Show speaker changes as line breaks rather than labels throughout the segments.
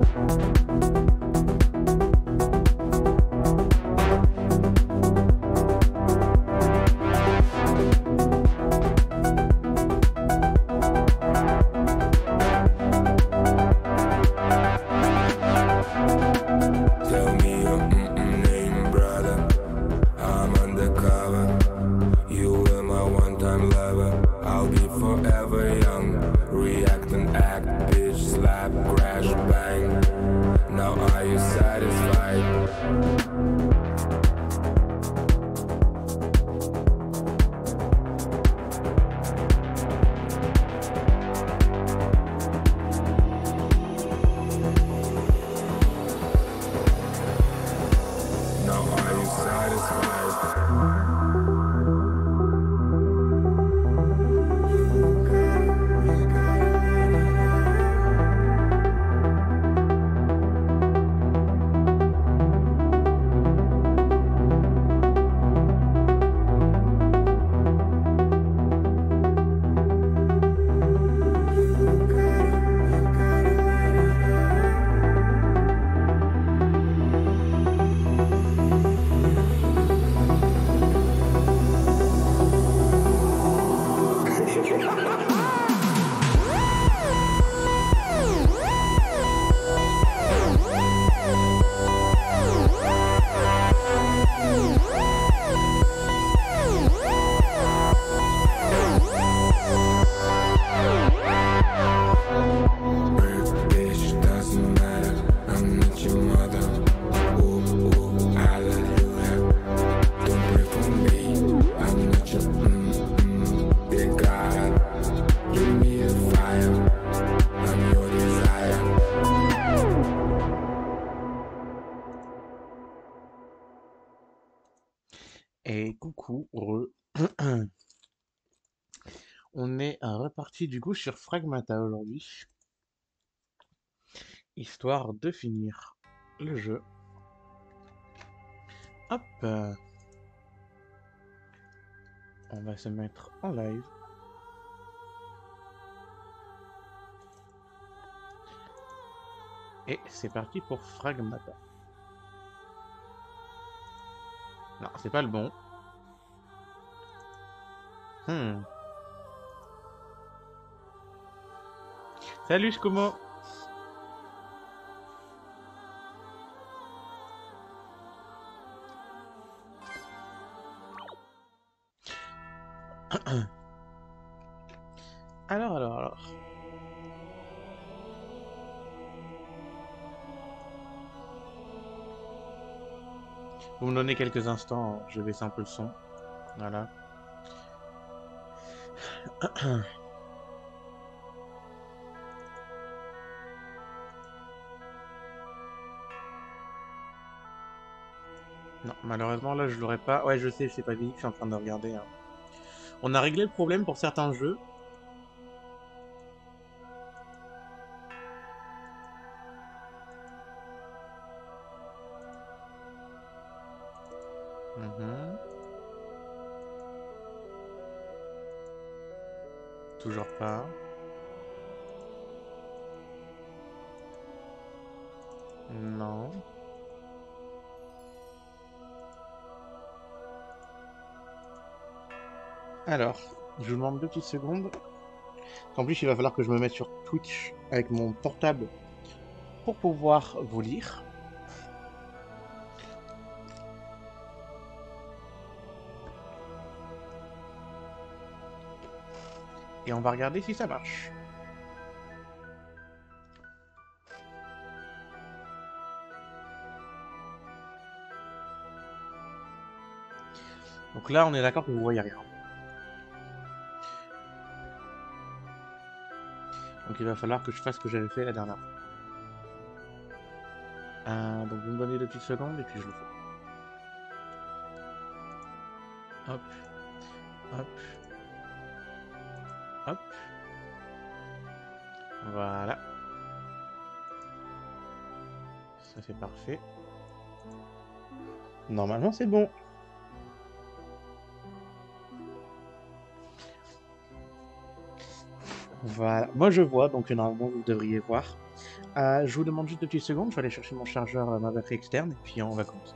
Tell me your name, brother. I'm undercover. You were my one-time lover. I'll be forever young. React and act, bitch, slap, crash, bang. Now are you satisfied? Now are you satisfied? Bitch, doesn't matter. I'm not your mother. Ooh, ooh, hallelujah. Don't pray for me. I'm not your big God. Give me a fire. I'm your desire.
Et coucou, on est reparti du coup sur Fragmata aujourd'hui, histoire de finir le jeu. Hop, on va se mettre en live. Et c'est parti pour Fragmata. Non, c'est pas le bon. Salut Shkumo. Alors. Vous me donnez quelques instants, je baisse un peu le son. Voilà. Non, malheureusement là je l'aurais pas. Ouais, je sais, je sais pas dit, je suis en train de regarder. On a réglé le problème pour certains jeux. Toujours pas. Non. Alors, je vous demande 2 petites secondes. En plus, il va falloir que je me mette sur Twitch avec mon portable pour pouvoir vous lire. Et on va regarder si ça marche. Donc là, on est d'accord que vous voyez rien. Donc il va falloir que je fasse ce que j'avais fait la dernière fois. Donc vous me donnez 2 petites secondes et puis je le fais. Hop. Hop. Hop. Voilà. Ça c'est parfait. Normalement c'est bon. Voilà. Moi je vois, donc normalement vous devriez voir. Je vous demande juste 2 petites secondes, je vais aller chercher mon chargeur, ma batterie externe, et puis on va commencer.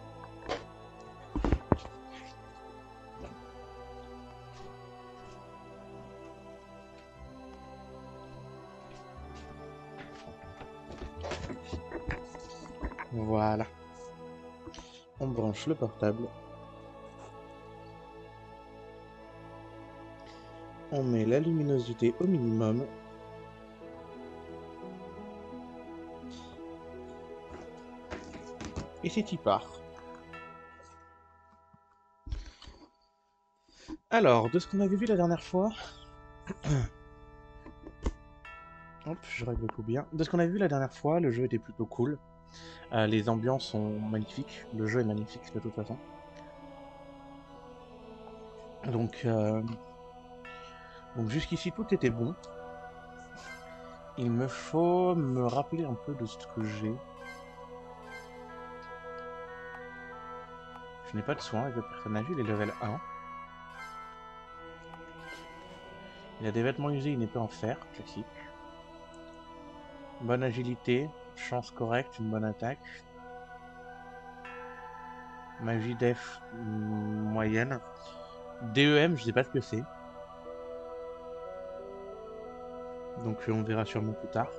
Voilà. On branche le portable. On met la luminosité au minimum. Et c'est y part. Alors, de ce qu'on avait vu la dernière fois... Hop, je règle tout bien. De ce qu'on avait vu la dernière fois, le jeu était plutôt cool. Les ambiances sont magnifiques. Le jeu est magnifique de toute façon. Donc jusqu'ici, tout était bon. Il me faut me rappeler un peu de ce que j'ai. Je n'ai pas de soin avec le personnage, il est level 1. Il a des vêtements usés, une épée en fer, classique. Bonne agilité, chance correcte, une bonne attaque. Magie def moyenne. DEM, je sais pas ce que c'est. Donc on verra sûrement plus tard.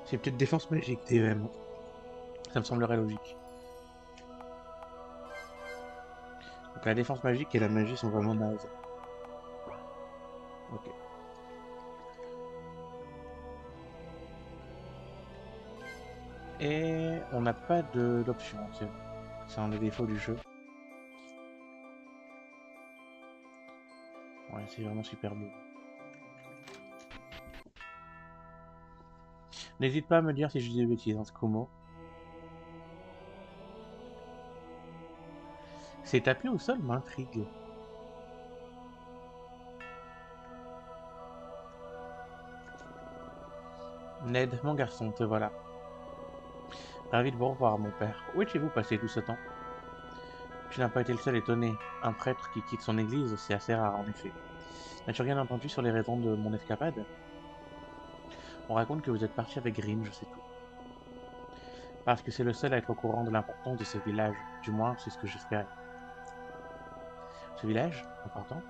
C'est peut-être défense magique, DEM. Ça me semblerait logique. Donc la défense magique et la magie sont vraiment nazes. Ok. Et on n'a pas d'option, c'est un des défauts du jeu. Ouais, c'est vraiment super beau. N'hésite pas à me dire si je dis des bêtises, hein, Skumo. C'est tapé au sol m'intrigue. Ned, mon garçon, te voilà. Ravi de vous revoir, mon père. Où étiez-vous passé tout ce temps? Tu n'as pas été le seul étonné. Un prêtre qui quitte son église, c'est assez rare en effet. N'as-tu rien entendu sur les raisons de mon escapade? On raconte que vous êtes parti avec Green, je sais tout. Parce que c'est le seul à être au courant de l'importance de ce village. Du moins, c'est ce que j'espérais. Ce village? Important?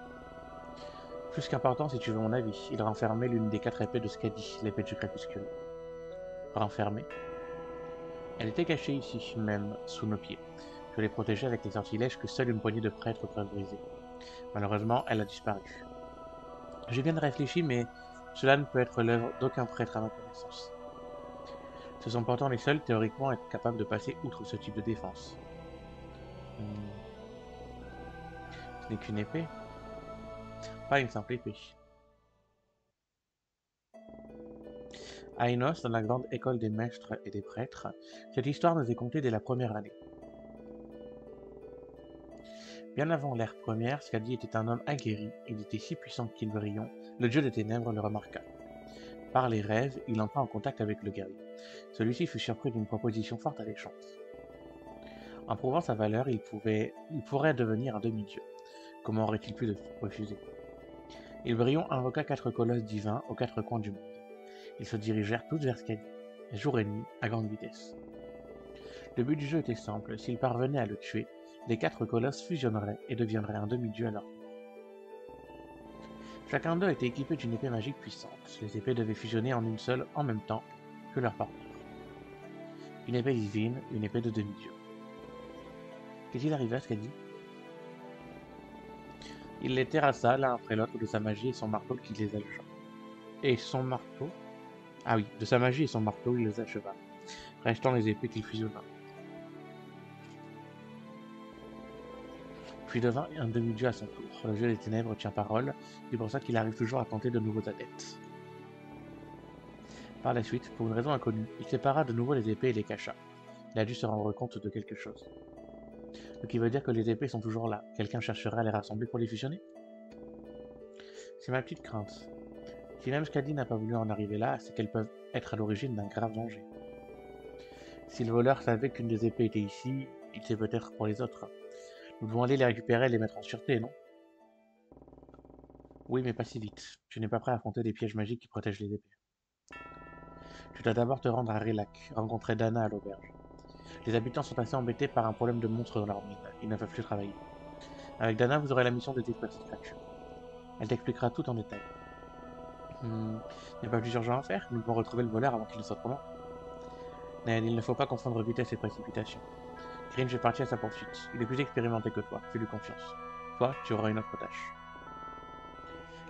Plus qu'important si tu veux mon avis. Il renfermait l'une des 4 épées de Skadi, l'épée du crépuscule. Renfermée? Elle était cachée ici, même, sous nos pieds. Je l'ai protégée avec les sortilèges que seule une poignée de prêtres peuvent briser. Malheureusement, elle a disparu. J'ai bien réfléchi, mais cela ne peut être l'œuvre d'aucun prêtre à ma connaissance. Ce sont pourtant les seuls, théoriquement, à être capables de passer outre ce type de défense. Ce n'est qu'une épée. Pas une simple épée. À Enos, dans la grande école des maîtres et des prêtres, cette histoire nous est contée dès la première année. Bien avant l'ère première, Skadi était un homme aguerri, il était si puissant qu'Ilbrion, le dieu des ténèbres, le remarqua. Par les rêves, il entra en contact avec le guerrier. Celui-ci fut surpris d'une proposition fort alléchante. En prouvant sa valeur, il pourrait devenir un demi-dieu. Comment aurait-il pu refuser? Ilbrion invoqua 4 colosses divins aux 4 coins du monde. Ils se dirigèrent tous vers Skadi, jour et nuit, à grande vitesse. Le but du jeu était simple, s'ils parvenaient à le tuer, les 4 colosses fusionneraient et deviendraient un demi-dieu à leur tour. Chacun d'eux était équipé d'une épée magique puissante. Les épées devaient fusionner en une seule en même temps que leur partenaire. Une épée divine, une épée de demi-dieu. Qu'est-il arrivé à Skadi? Il les terrassa l'un après l'autre de sa magie et son marteau qui les allégea. Et son marteau? Ah oui, de sa magie et son marteau, il les acheva, restant les épées qu'il fusionna. Puis devint un demi-dieu à son tour. Le dieu des ténèbres tient parole, c'est pour ça qu'il arrive toujours à tenter de nouveaux adeptes. Par la suite, pour une raison inconnue, il sépara de nouveau les épées et les cacha. Il a dû se rendre compte de quelque chose. Ce qui veut dire que les épées sont toujours là. Quelqu'un chercherait à les rassembler pour les fusionner? C'est ma petite crainte. Si même Skadi n'a pas voulu en arriver là, c'est qu'elles peuvent être à l'origine d'un grave danger. Si le voleur savait qu'une des épées était ici, il sait peut-être pour les autres. Nous devons aller les récupérer et les mettre en sûreté, non? Oui, mais pas si vite. Tu n'es pas prêt à affronter des pièges magiques qui protègent les épées. Tu dois d'abord te rendre à Relac, rencontrer Dana à l'auberge. Les habitants sont assez embêtés par un problème de monstres dans leur mine. Ils ne peuvent plus travailler. Avec Dana, vous aurez la mission de détruire cette créature. Elle t'expliquera tout en détail. Il n'y a pas plus urgent à faire. Nous devons retrouver le voleur avant qu'il ne soit trop loin. Mais il ne faut pas confondre vitesse et précipitation. Grinch est parti à sa poursuite. Il est plus expérimenté que toi. Fais-lui confiance. Toi, tu auras une autre tâche.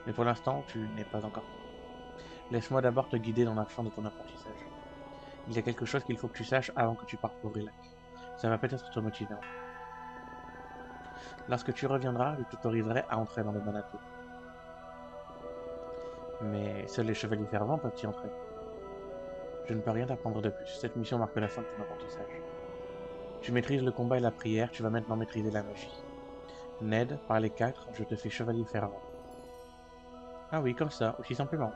Mais pour l'instant, tu n'es pas encore prêt. Laisse-moi d'abord te guider dans la fin de ton apprentissage. Il y a quelque chose qu'il faut que tu saches avant que tu partes pour Relac. Ça va peut-être te motiver. Lorsque tu reviendras, je t'autoriserai à entrer dans le Manato. Mais seuls les chevaliers fervents peuvent y entrer. Je ne peux rien t'apprendre de plus. Cette mission marque la fin de ton apprentissage. Tu maîtrises le combat et la prière, tu vas maintenant maîtriser la magie. Ned, par les 4, je te fais chevalier fervent. Ah oui, comme ça, aussi simplement.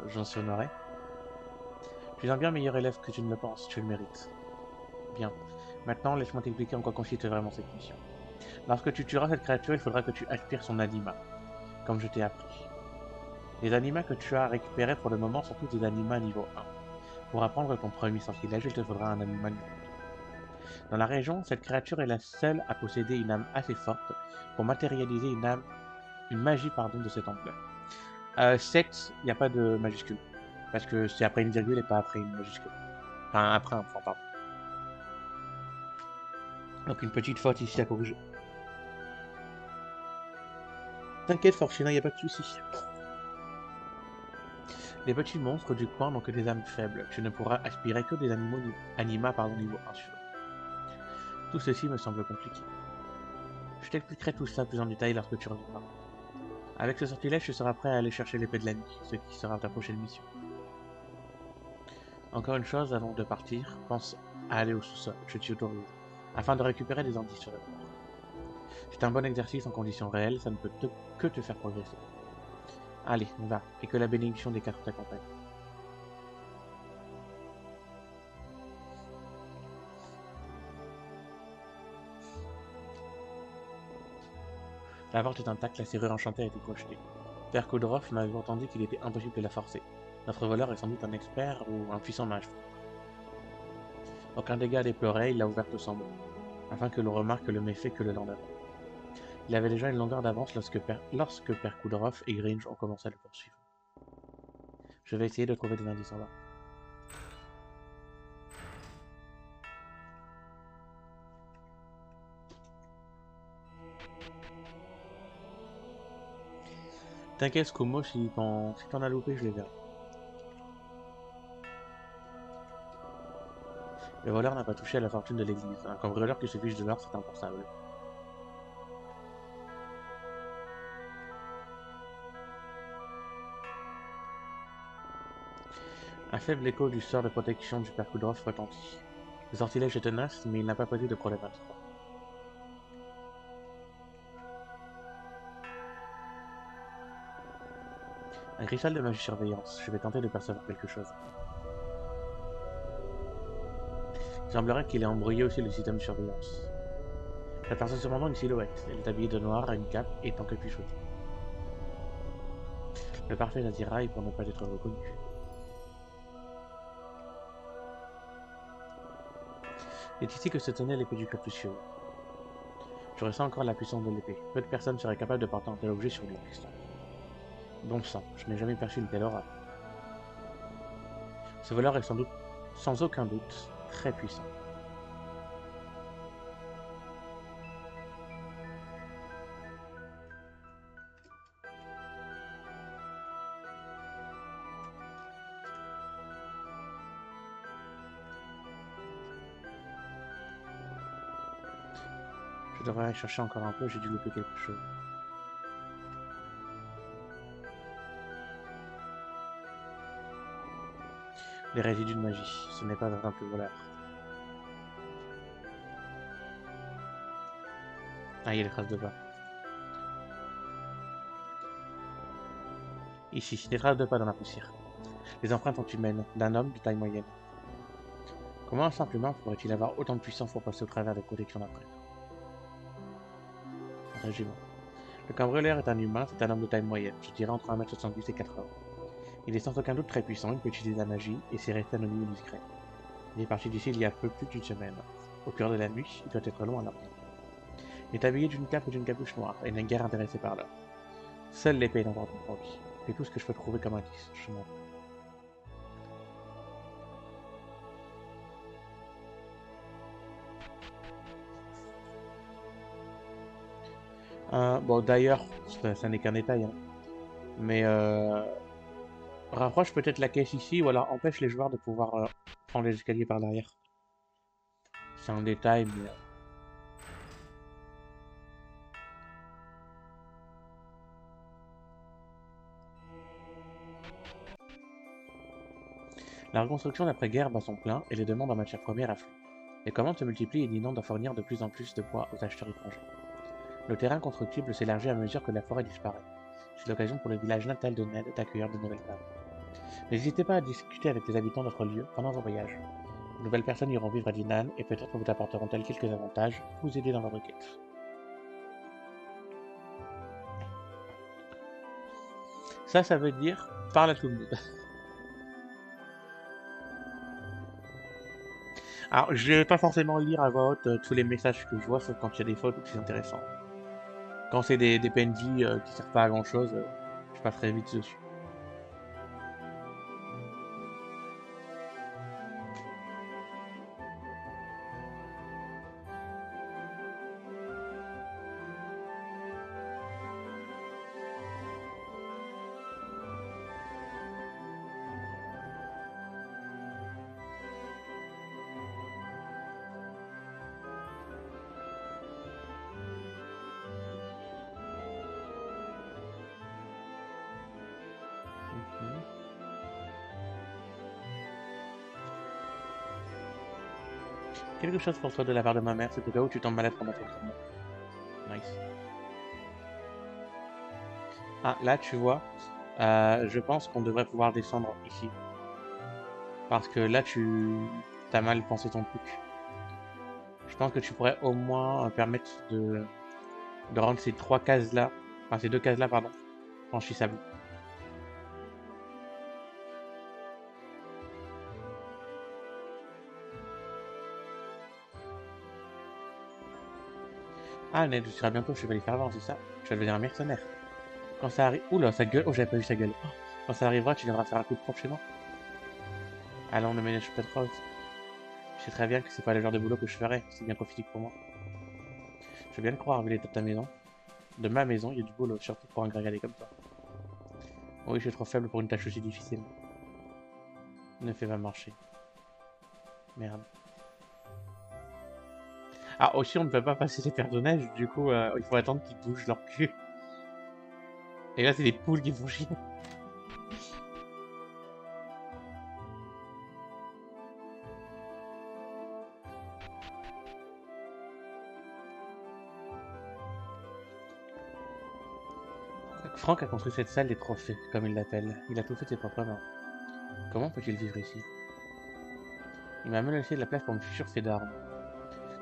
J'en suis honoré. Tu es un bien meilleur élève que tu ne le penses, tu le mérites. Bien. Maintenant, laisse-moi t'expliquer en quoi consiste vraiment cette mission. Lorsque tu tueras cette créature, il faudra que tu aspires son anima, comme je t'ai appris. Les animas que tu as récupérés pour le moment sont tous des animas niveau 1. Pour apprendre ton premier sortilège, il te faudra un anima niveau 2. Dans la région, cette créature est la seule à posséder une âme assez forte pour matérialiser une magie de cette ampleur. 7, il n'y a pas de majuscule. Parce que c'est après une virgule et pas après une majuscule. Enfin, après un point, pardon. Donc une petite faute ici à corriger. T'inquiète, Fortuna, il n'y a pas de souci. Les petits monstres du coin n'ont que des âmes faibles. Tu ne pourras aspirer que des anima niveau 1 sur eux. Tout ceci me semble compliqué. Je t'expliquerai tout ça plus en détail lorsque tu reviendras. Avec ce sortilège, tu seras prêt à aller chercher l'épée de la nuit, ce qui sera ta prochaine mission. Encore une chose, avant de partir, pense à aller au sous-sol, je t'y autorise, afin de récupérer des indices sur le corps. C'est un bon exercice en conditions réelles, ça ne peut que te faire progresser. Allez, va, et que la bénédiction des 4 t'accompagne. La porte est intacte, la serrure enchantée a été projetée. Père Kudroff m'avait entendu qu'il était impossible de la forcer. Notre voleur est sans doute un expert ou un puissant mage. Aucun dégât à déplorer, il l'a ouverte sans mot, afin que l'on remarque le méfait que le lendemain. Il avait déjà une longueur d'avance lorsque Père Kudroff et Grinch ont commencé à le poursuivre. Je vais essayer de trouver des indices en bas. T'inquiète, Skumo, si t'en as loupé, je les verrai. Le voleur n'a pas touché à la fortune de l'église. Un cambrioleur qui se fiche de l'or, c'est impensable. Un faible écho du sort de protection du Père Kudroff retentit. Le sortilège est tenace, mais il n'a pas posé de problème à trop. Un cristal de magie surveillance. Je vais tenter de percevoir quelque chose. Il semblerait qu'il ait embrouillé aussi le système de surveillance. J'aperçois cependant une silhouette. Elle est habillée de noir, à une cape et encapuchonnée. Le parfait attirail pour ne pas être reconnu. C'est ici que se tenait l'épée du capucieux. Je ressens encore la puissance de l'épée. Peu de personnes seraient capables de porter un tel objet sur une longue distance. Bon sang, je n'ai jamais perçu une telle aura. Ce voleur est sans aucun doute, très puissant. Je devrais aller chercher encore un peu, j'ai dû louper quelque chose. Les résidus de magie, ce n'est pas un simple voleur. Ah, il y a des traces de pas. Ici, des traces de pas dans la poussière. Les empreintes sont humaines, d'un homme de taille moyenne. Comment simplement pourrait-il avoir autant de puissance pour passer au travers des protections d'un prêtre? Régiment. Le cambrioleur est un humain, c'est un homme de taille moyenne, je dirais entre 1m70 et 80. Il est sans aucun doute très puissant, il peut utiliser la magie, et c'est resté anonyme et discret. Il est parti d'ici il y a peu plus d'une semaine. Au cœur de la nuit, il doit être loin là. Il est habillé d'une cape et d'une capuche noire, et n'est guère intéressé par l'or. Seule l'épée est importante pour lui. C'est tout ce que je peux trouver comme indice, je m'en vais. Bon, d'ailleurs, ça n'est qu'un détail, hein. Mais rapproche peut-être la caisse ici, ou alors empêche les joueurs de pouvoir prendre les escaliers par derrière. C'est un détail, mais... La reconstruction d'après-guerre bat son plein, et les demandes en matière première affluent. Les commandes se multiplient et l'inondent en fournir de plus en plus de bois aux acheteurs étrangers. Le terrain constructible s'élargit à mesure que la forêt disparaît. C'est l'occasion pour le village natal de Ned d'accueillir de nouvelles femmes. N'hésitez pas à discuter avec les habitants de notre lieu pendant vos voyages. De nouvelles personnes iront vivre à Dinan et peut-être vous apporteront-elles quelques avantages, vous aider dans votre quête. Ça veut dire parle à tout le monde. Alors, je vais pas forcément lire à voix haute tous les messages que je vois, sauf quand il y a des fautes ou que c'est intéressant. Quand c'est des PNJ qui servent pas à grand chose, je passerai vite dessus. Mhm. Quelque chose pour toi de la part de ma mère, c'est au cas où tu tombes malade pendant tes traitements. Nice. Ah, là, tu vois, je pense qu'on devrait pouvoir descendre ici. Parce que là, tu as mal pensé ton truc. Je pense que tu pourrais au moins permettre de rendre ces trois cases-là, enfin ces deux cases-là, pardon, franchissables. Ah, Ned, tu seras bientôt chevalier fervent, c'est ça? Tu vas devenir un mercenaire. Quand ça arrive... Oula, sa gueule... Oh, j'avais pas vu sa gueule. Oh, quand ça arrivera, tu viendras faire un coup de pompe chez moi. Allons, ne ménage pas trop. Je sais très bien que c'est pas le genre de boulot que je ferais, c'est bien trop physique pour moi. Je veux bien le croire, vu l'état de ta maison. De ma maison, il y a du boulot, surtout pour un grégalé comme toi. Oui, je suis trop faible pour une tâche aussi difficile. Ne fais pas marcher. Merde. Ah, aussi, on ne peut pas passer les personnages, du coup, il faut attendre qu'ils bougent leur cul. Et là, c'est des poules qui font chier. Franck a construit cette salle des trophées, comme il l'appelle. Il a tout fait de ses propres mains. Comment peut-il vivre ici? Il m'a même laissé de la place pour me futur d'armes.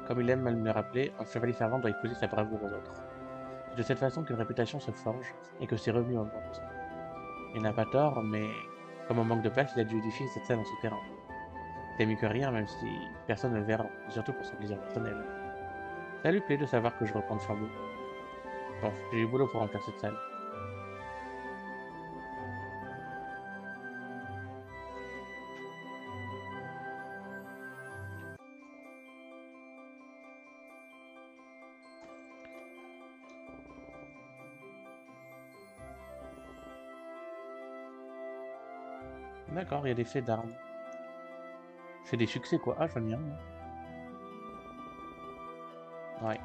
Comme il aime mal me le rappeler, un chevalier servant doit épouser sa bravoure aux autres. C'est de cette façon qu'une réputation se forge et que ses revenus augmentent. Il n'a pas tort, mais comme on manque de place, il a dû édifier cette salle en souterrain. C'est mieux que rien, même si personne ne le verra, surtout pour son plaisir personnel. Ça lui plaît de savoir que je reprends le flambeau. Bon, j'ai du boulot pour remplir cette salle. D'accord, il y a des faits d'armes. C'est des succès quoi. Ah, j'en ai un. Ouais.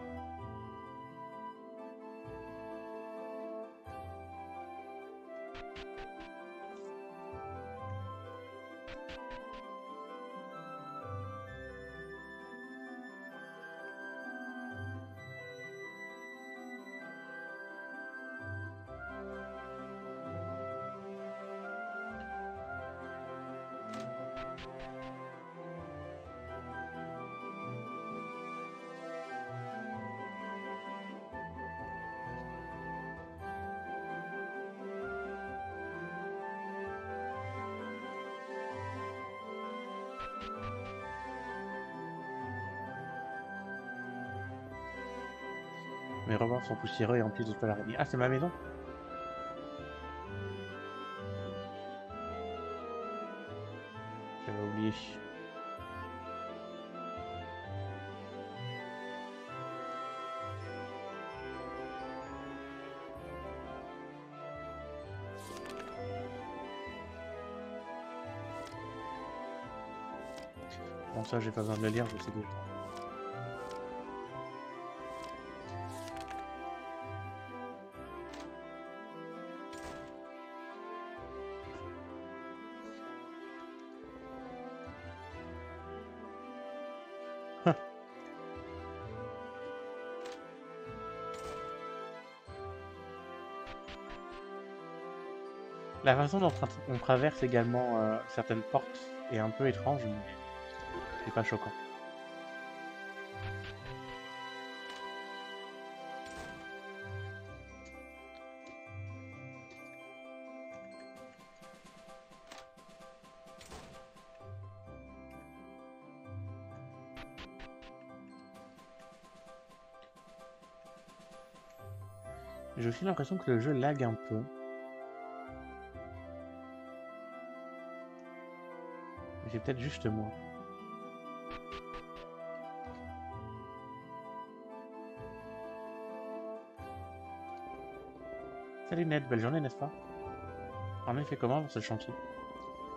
Mes remords sont poussiéreux et emplis de toiles araignées. Ah, c'est ma maison? J'avais oublié. Bon, ça, j'ai pas besoin de le lire, je sais déjà. La façon dont on traverse également certaines portes est un peu étrange, mais c'est pas choquant. J'ai aussi l'impression que le jeu lag un peu. Mais c'est peut-être juste moi. Salut Ned, belle journée n'est-ce pas? En effet, comment avance ce chantier?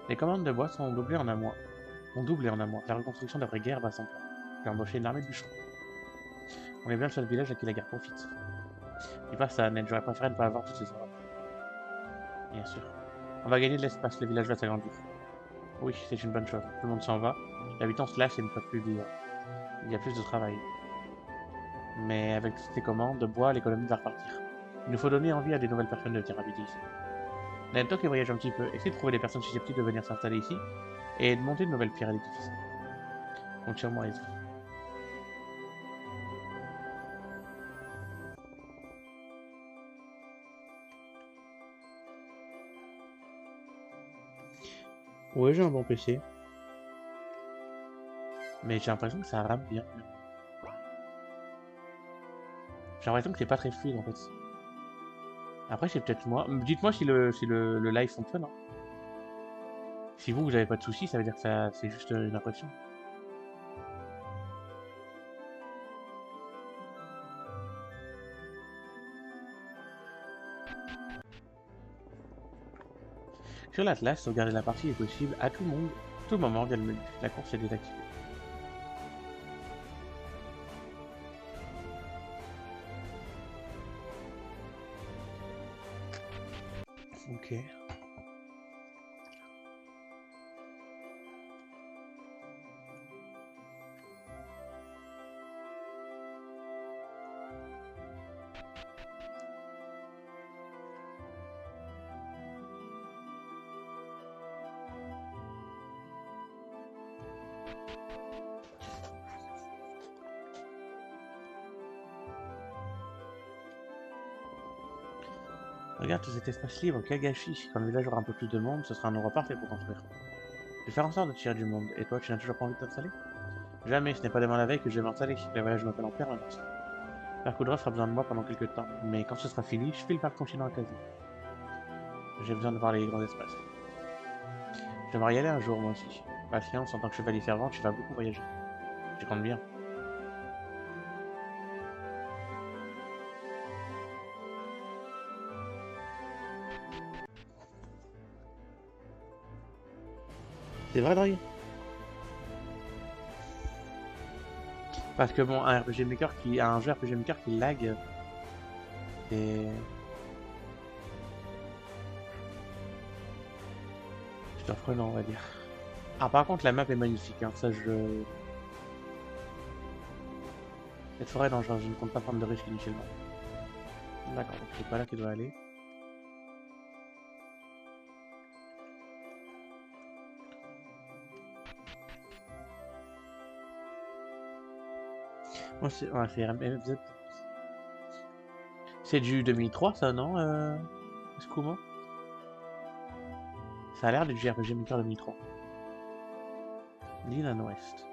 Les commandes de bois sont doublées en un mois. Ont doublé en un mois. La reconstruction d'après-guerre va sans plan. J'ai embauché une armée de bûcherons. On est bien le seul village à qui la guerre profite. Dis pas ça, Ned, j'aurais préféré ne pas avoir toutes ces horreurs. Bien sûr. On va gagner de l'espace, le village va s'agrandir. Oui, c'est une bonne chose. Tout le monde s'en va. Les habitants se lassent et ne peuvent plus vivre. Il y a plus de travail. Mais avec toutes ces commandes de bois, l'économie va repartir. Il nous faut donner envie à des nouvelles personnes de venir habiter ici. Ned, toi qui voyage un petit peu, essaie de trouver des personnes susceptibles de venir s'installer ici et de monter de nouvelles pierres à l'édifice. Compte sur moi, Ezra. Ouais, j'ai un bon PC. Mais j'ai l'impression que ça rame bien. J'ai l'impression que c'est pas très fluide en fait. Après, c'est peut-être moi. Dites-moi si le live fonctionne. Hein. Si vous avez pas de soucis, ça veut dire que ça, c'est juste une impression. Sur l'Atlas, sauvegarder la partie est possible à tout moment via le menu. La course est désactivée. Ok. Regarde tout cet espace libre, quel gâchis. Quand le village aura un peu plus de monde, ce sera un endroit parfait pour construire. Je vais faire en sorte de tirer du monde. Et toi, tu n'as toujours pas envie de t'installer? Jamais, ce n'est pas demain la veille que je vais m'installer. Le voyage m'appelle en permanence. Père Coudra fera besoin de moi pendant quelques temps, mais quand ce sera fini, je file vers le continent à quasi. J'ai besoin de voir les grands espaces. J'aimerais y aller un jour, moi aussi. Patience, en tant que chevalier servant, tu vas beaucoup voyager. Tu comptes bien. C'est vrai, Dry? Parce que bon, un RPG Maker qui a un jeu RPG Maker qui lag, c'est surprenant, on va dire. Ah, par contre, la map est magnifique, hein, ça je. Cette forêt dangereuse, je ne compte pas prendre de risque initialement. D'accord, donc c'est pas là qu'il doit aller. Moi, c'est RMZ. C'est du 2003, ça, non Skuma? Ça a l'air du JRPG Maker 2003. L'île à l'ouest.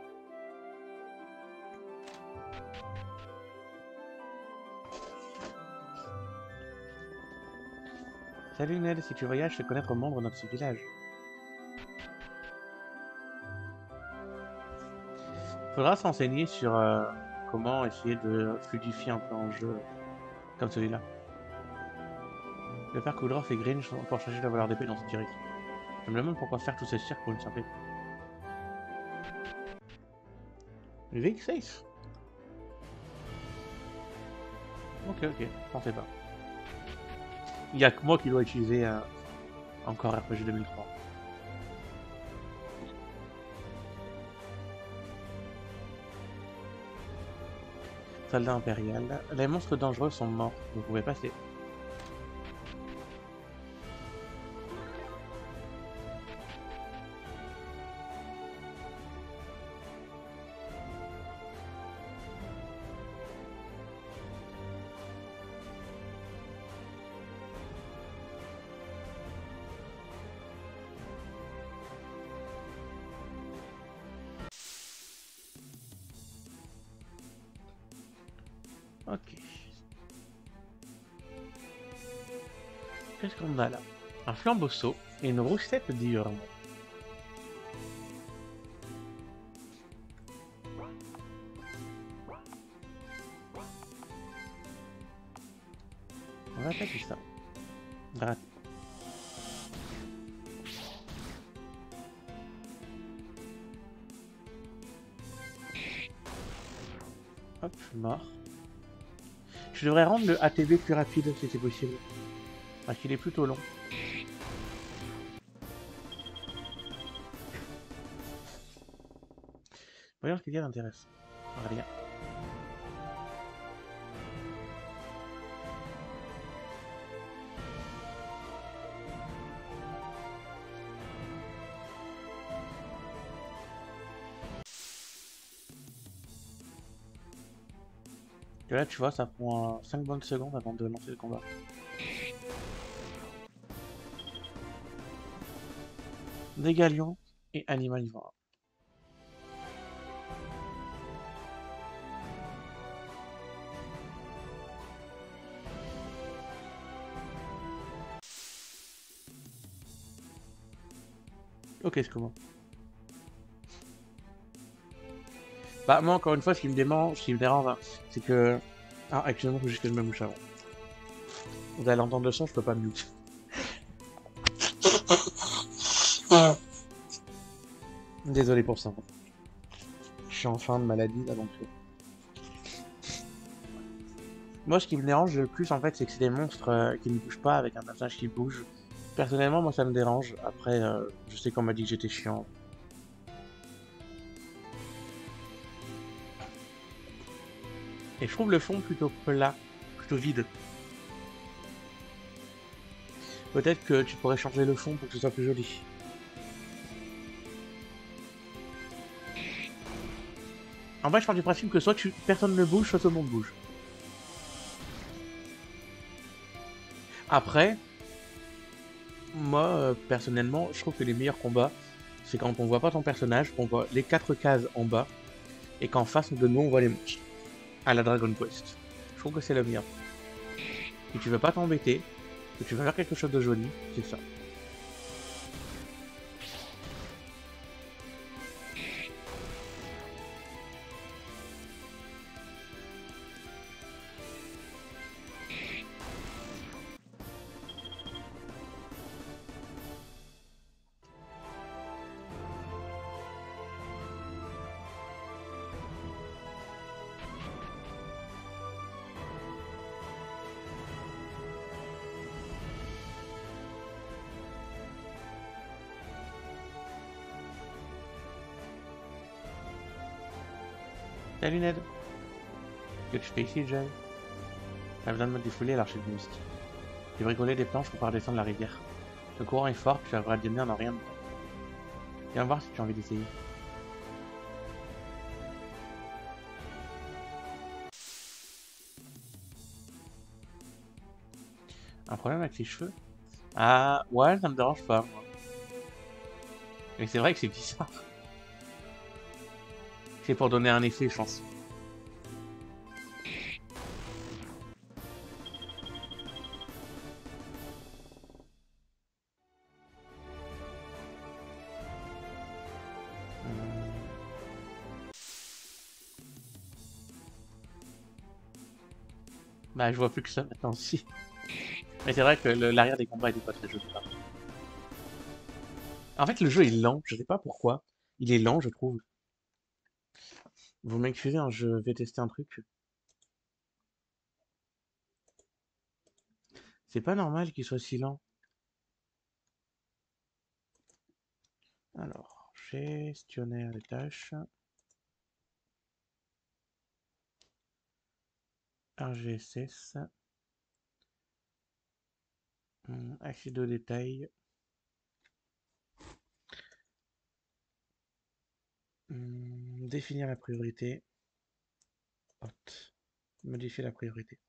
Salut Ned, si tu voyages, fais connaître au monde notre village. Faudra s'enseigner sur comment essayer de fluidifier un peu un jeu comme celui-là. Le père Kudrow et Grinch pour changer la valeur d'épée dans cette direction. Je me demande pourquoi faire tous ces cirques pour une simple épée. Vic safe. Ok, je pensais pas. Il y a que moi qui dois utiliser encore RPG 2003. Soldat impérial. Les monstres dangereux sont morts. Vous pouvez passer. Ok. Qu'est-ce qu'on a là? Un flambeau-saut et une roussette diurne. On va attaquer ça. Raté. Hop, mort. Je devrais rendre le ATB plus rapide si c'est possible. Parce qu'il est plutôt long. Voyons ce qu'il y a d'intéressant. Rien. Et là, tu vois, ça prend 5 bonnes secondes avant de lancer le combat. Des galions et animal ivre. Ok, c'est comment? Bah, moi, encore une fois, ce qui me dérange, hein, c'est que... Ah, actuellement, faut juste que je me mouche avant. Vous allez entendre le son, je peux pas mute. Désolé pour ça. Je suis en fin de maladie, là, donc... Moi, ce qui me dérange le plus, en fait, c'est que c'est des monstres qui ne bougent pas avec un personnage qui bouge. Personnellement, moi, ça me dérange. Après, je sais qu'on m'a dit que j'étais chiant. Et je trouve le fond plutôt plat, plutôt vide. Peut-être que tu pourrais changer le fond pour que ce soit plus joli. En vrai, je pars du principe que soit personne ne bouge, soit tout le monde bouge. Après, moi, personnellement, je trouve que les meilleurs combats, c'est quand on voit pas ton personnage, qu'on voit les 4 cases en bas, et qu'en face de nous, on voit les monstres. À la Dragon Quest. Je trouve que c'est le meilleur. Si tu veux pas t'embêter, que tu veux faire quelque chose de joli, c'est ça. Salut Ned. Que tu fais ici, Jay? T'as besoin de me défouler à l'archer de Mist. Tu veux rigoler des planches pour pouvoir descendre la rivière. Le courant est fort, puis tu arriveras à te en rien de temps. Viens voir si tu as envie d'essayer. Un problème avec les cheveux? Ah, ouais, ça me dérange pas, moi. Mais c'est vrai que c'est bizarre. C'est pour donner un effet, je pense. Bah, je vois plus que ça maintenant aussi. Mais c'est vrai que l'arrière des combats était pas très joli. Par contre. En fait, le jeu est lent, je sais pas pourquoi. Il est lent, je trouve. Vous m'excusez, hein, je vais tester un truc. C'est pas normal qu'il soit si lent. Alors, gestionnaire des tâches. RGSS. Accès aux détails. Définir la priorité. Hop. Modifier la priorité.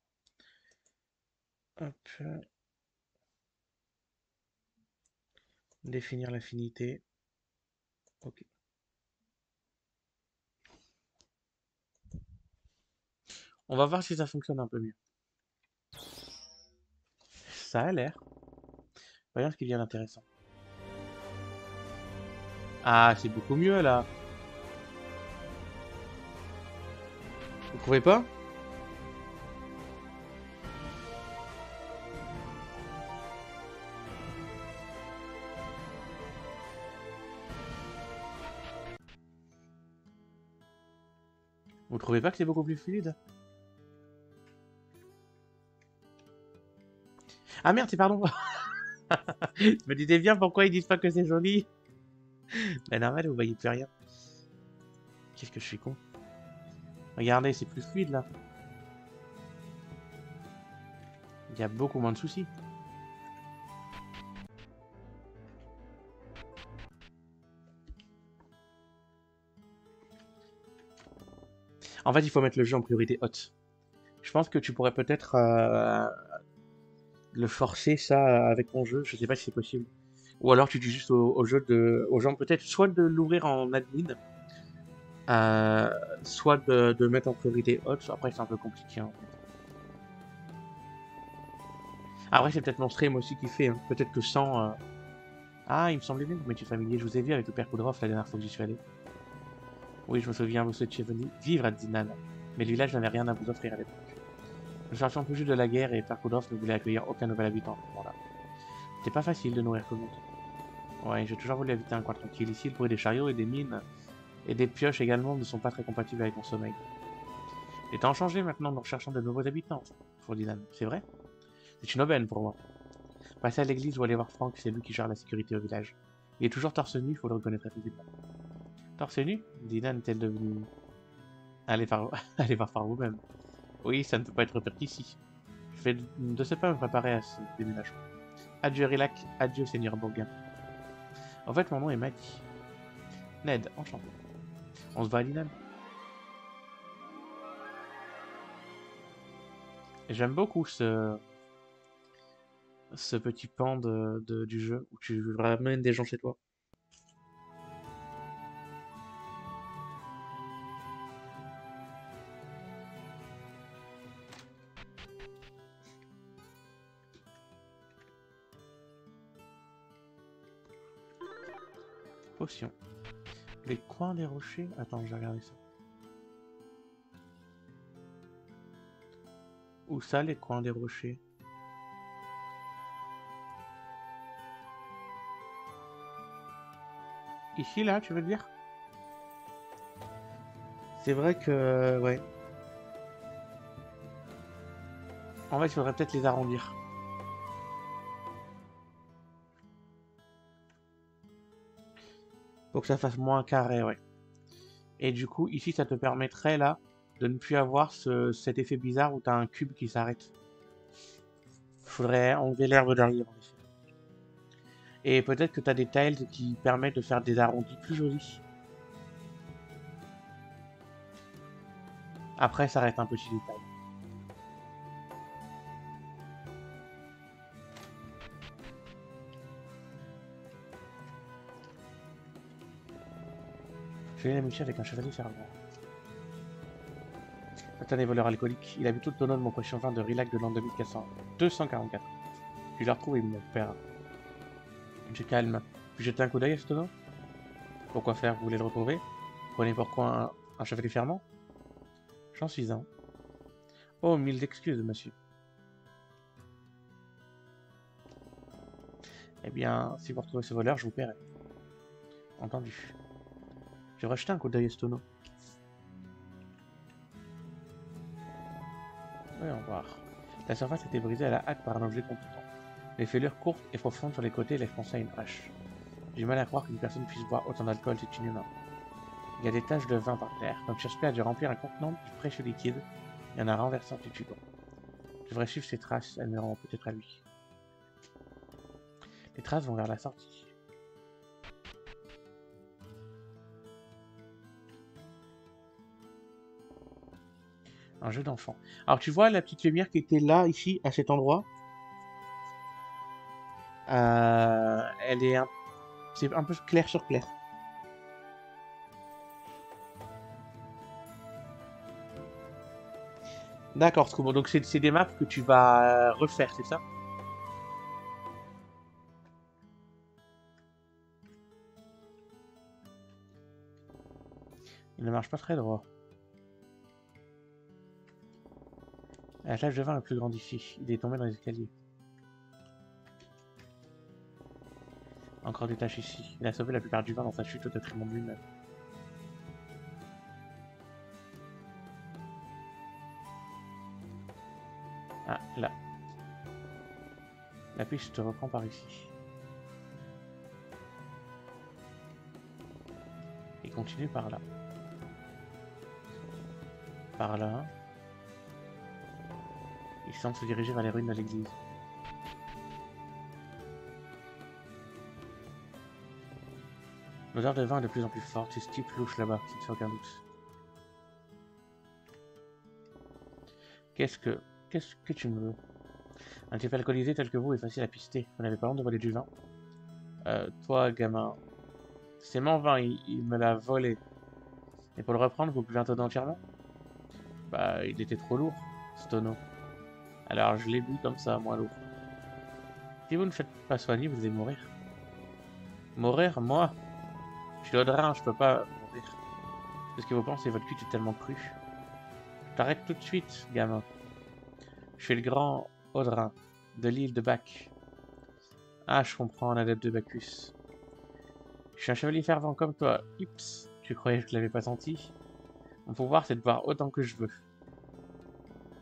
Hop. Définir l'affinité. Ok. On va voir si ça fonctionne un peu mieux. Ça a l'air. Voyons ce qu'il y a d'intéressant. Ah, c'est beaucoup mieux là. Vous trouvez pas? Vous trouvez pas que c'est beaucoup plus fluide? Ah merde, c'est pardon. Je me disais bien pourquoi ils disent pas que c'est joli. Mais normal, vous voyez plus rien. Qu'est-ce que je suis con. Regardez, c'est plus fluide là. Il y a beaucoup moins de soucis. En fait, il faut mettre le jeu en priorité haute. Je pense que tu pourrais peut-être le forcer ça avec mon jeu. Je sais pas si c'est possible. Ou alors tu dis juste aux gens peut-être soit de l'ouvrir en admin, soit de mettre en priorité haute. Après, c'est un peu compliqué. Hein. Après, c'est peut-être mon stream aussi qui fait. Hein. Peut-être que sans. Ah, il me semblait bien que vous m'étiez familier. Je vous ai vu avec le père Koudroff la dernière fois que j'y suis allé. Oui, je me souviens, vous étiez venu vivre à Dinan. Mais le village n'avait rien à vous offrir à l'époque. Nous sortions tout juste de la guerre et père Koudroff ne voulait accueillir aucun nouvel habitant à ce moment-là. C'était pas facile de nourrir tout le monde. Ouais, j'ai toujours voulu habiter un coin tranquille. Ici, le bruit des chariots et des mines et des pioches également ne sont pas très compatibles avec mon sommeil. Les temps ont changé maintenant, nous recherchons de nouveaux habitants, pour Dylan. C'est vrai? C'est une aubaine pour moi. Passer à l'église ou aller voir Franck, c'est lui qui gère la sécurité au village. Il est toujours torse nu, il faut le reconnaître physiquement. Torse nu? Dylan est-elle devenue... Allez voir par vous-même. Oui, ça ne peut pas être pire qu'ici. Je vais de ce pas me préparer à ce déménagement. Adieu Rilac, adieu Seigneur Bourguin. En fait, mon nom est Maddy. Ned, enchanté. On se va à Dylan. J'aime beaucoup ce petit pan du jeu où tu ramènes des gens chez toi. Potion. Les coins des rochers. Attends, je vais regarder ça. Où ça, les coins des rochers? Ici, là, tu veux dire? C'est vrai que... ouais. En fait, il faudrait peut-être les arrondir. Pour que ça fasse moins carré, ouais. Et du coup, ici, ça te permettrait, là, de ne plus avoir cet effet bizarre où t'as un cube qui s'arrête. Faudrait enlever l'herbe derrière, en effet. Et peut-être que t'as des tiles qui permettent de faire des arrondis plus jolis. Après, ça reste un petit détail. Je viens d'amitié avec un chevalier fervent. C'est un des voleurs alcooliques. Il a bu tout le tonneau de mon potion vin de Rilac de l'an 244. Je l'ai retrouvé, mon père. Je calme. Puis jetez un coup d'œil à ce tonneau? Pourquoi faire? Vous voulez le retrouver? Prenez pourquoi un chevalier fervent? J'en suis un. Oh, mille excuses, monsieur. Eh bien, si vous retrouvez ce voleur, je vous paierai. Entendu. Je vais rejeter un coup d'œil à Stono. Voyons voir. La surface était brisée à la hâte par un objet contondant. Les fêlures courtes et profondes sur les côtés laissent penser à une hache. J'ai du mal à croire qu'une personne puisse boire autant d'alcool, c'est inhumain. Il y a des taches de vin par terre. Notre suspect a dû remplir un contenant du précieux liquide et en a renversé en titubant. Je devrais suivre ses traces, elles me rendront peut-être à lui. Les traces vont vers la sortie. Un jeu d'enfant. Alors tu vois la petite lumière qui était là, ici, à cet endroit. Elle est c'est un peu clair sur clair. D'accord, Scumo. Donc c'est des maps que tu vas refaire, c'est ça? Il ne marche pas très droit. La tâche de vin le plus grande ici. Il est tombé dans les escaliers. Encore des tâches ici. Il a sauvé la plupart du vin dans sa chute au détriment de lui-même. Ah, là. La piste reprend par ici. Et continue par là. Par là. Il semble se diriger vers les ruines de l'église. L'odeur de vin est de plus en plus forte. C'est ce type louche là-bas, ça ne fait aucun doute. Qu'est-ce que tu me veux? Un type alcoolisé tel que vous est facile à pister. Vous n'avez pas honte de voler du vin? Toi, gamin. C'est mon vin, il me l'a volé. Et pour le reprendre, vous pouvez un tonneau entièrement? Bah, il était trop lourd, ce tonneau. Alors je l'ai bu comme ça, moins lourd. Si vous ne faites pas soigner, vous allez mourir. Mourir, moi? Je suis Audrin, je peux pas mourir. C'est ce que vous pensez, votre cuite est tellement crue. Je t'arrête tout de suite, gamin. Je suis le grand Audrin, de l'île de Bac. Ah, je comprends, un adepte de Bacchus. Je suis un chevalier fervent comme toi. Ips, tu croyais que je l'avais pas senti? Mon pouvoir, c'est de boire autant que je veux.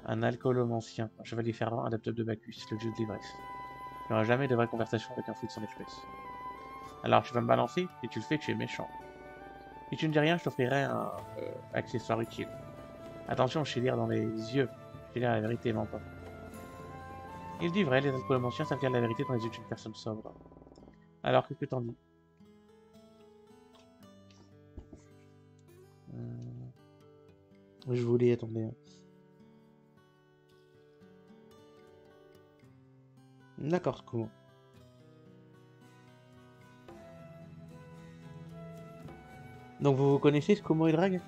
Un alcoolomancien, un chevalier fervent, adepte de Bacchus, le dieu de l'ivresse. Il n'y aura jamais de vraie conversation avec un fou de son espèce. Alors, tu vas me balancer? Si tu le fais, tu es méchant. Si tu ne dis rien, je t'offrirai un accessoire utile. Attention, je sais lire dans les yeux. Je sais lire la vérité, ment pas. Il dit vrai, les alcoolomanciens savent lire la vérité dans les yeux d'une personne sobre. Alors, qu'est-ce que t'en dis? Je voulais, attendez. D'accord, comment? Donc vous connaissez ce Como et Drag?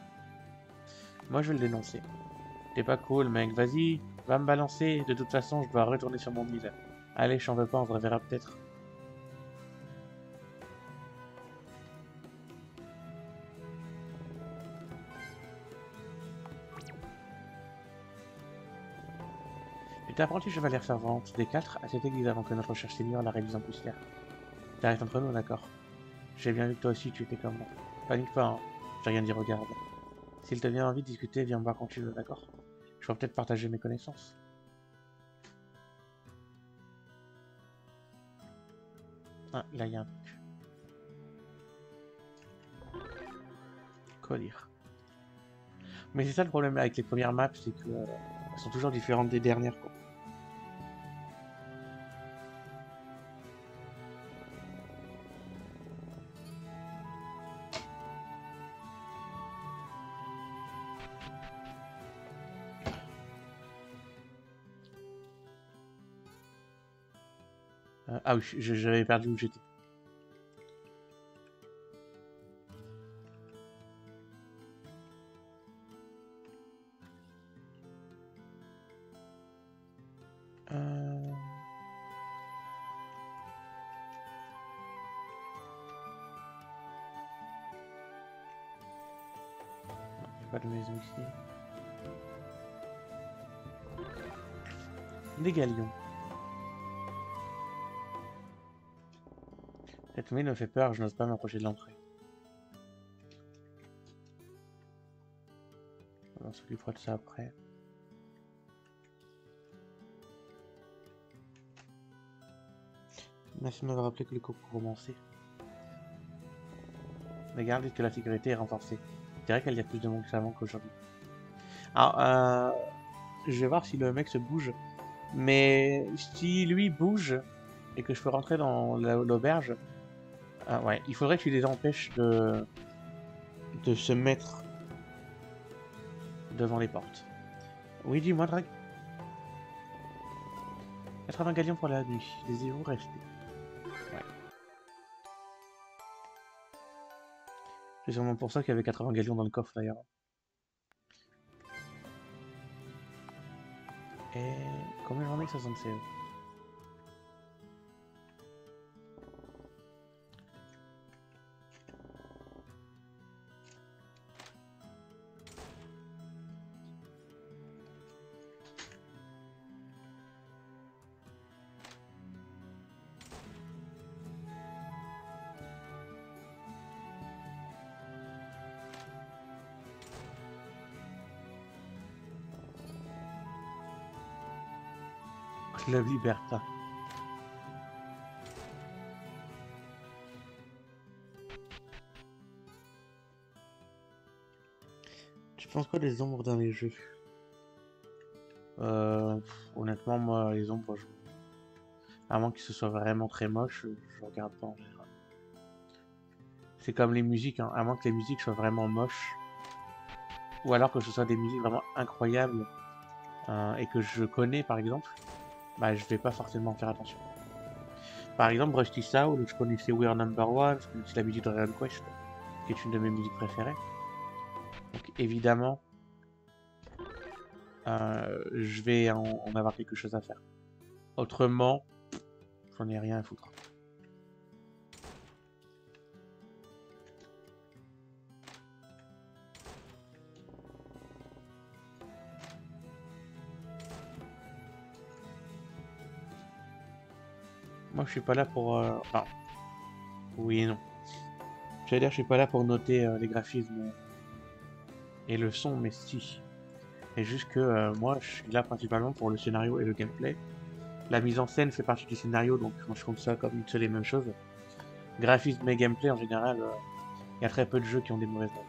Moi je vais le dénoncer. T'es pas cool mec, vas-y, va me balancer, de toute façon je dois retourner sur mon île. Allez, j'en veux pas, on se reverra peut-être. J'étais apprenti chevalière servante des 4 à cette église avant que notre cher seigneur la réalise en poussière. T'arrêtes entre nous, d'accord? J'ai bien vu que toi aussi tu étais comme moi. Panique pas, hein. J'ai rien dit, regarde. S'il te vient envie de discuter, viens me voir quand tu veux, d'accord? Je pourrais peut-être partager mes connaissances. Ah, là il y a un truc. Quoi dire? Mais c'est ça le problème avec les premières maps, c'est que elles sont toujours différentes des dernières, quoi. Ah oui, j'avais perdu où j'étais. Euh... Non, il n'y a pas de maison ici. Des galions. Cette mine me fait peur, je n'ose pas m'approcher de l'entrée. On s'occupera de ça après. Merci de m'avoir rappelé que le cours pour commencer. Les gardes disent que la sécurité est renforcée. Je dirais qu'il y a plus de monde qu'avant qu'aujourd'hui. Alors, je vais voir si le mec se bouge. Mais si lui bouge et que je peux rentrer dans l'auberge, ouais, il faudrait que tu les empêches de se mettre devant les portes. Oui, dis-moi, Drag. 80 galions pour la nuit. Désirez-vous rester? Ouais. C'est sûrement pour ça qu'il y avait 80 galions dans le coffre d'ailleurs. Et combien j'en ai? 76. Club Liberta. Tu penses quoi des ombres dans les jeux? Honnêtement, moi, les ombres, à moins que ce soit vraiment très moche, je regarde pas en général. C'est comme les musiques, hein. À moins que les musiques soient vraiment moches, ou alors que ce soit des musiques vraiment incroyables et que je connais, par exemple, bah, je vais pas forcément faire attention. Par exemple, Rusty Soul, je connaissais We Are Number One, je connaissais la musique de Dragon Quest, qui est une de mes musiques préférées. Donc évidemment, je vais en avoir quelque chose à faire. Autrement, j'en ai rien à foutre. Moi, je suis pas là pour... Enfin, oui et non. Je veux dire, je suis pas là pour noter les graphismes et le son, mais si. C'est juste que moi, je suis là principalement pour le scénario et le gameplay. La mise en scène fait partie du scénario, donc moi je compte ça comme une seule et même chose. Graphisme et gameplay, en général, il y a très peu de jeux qui ont des mauvaises notes.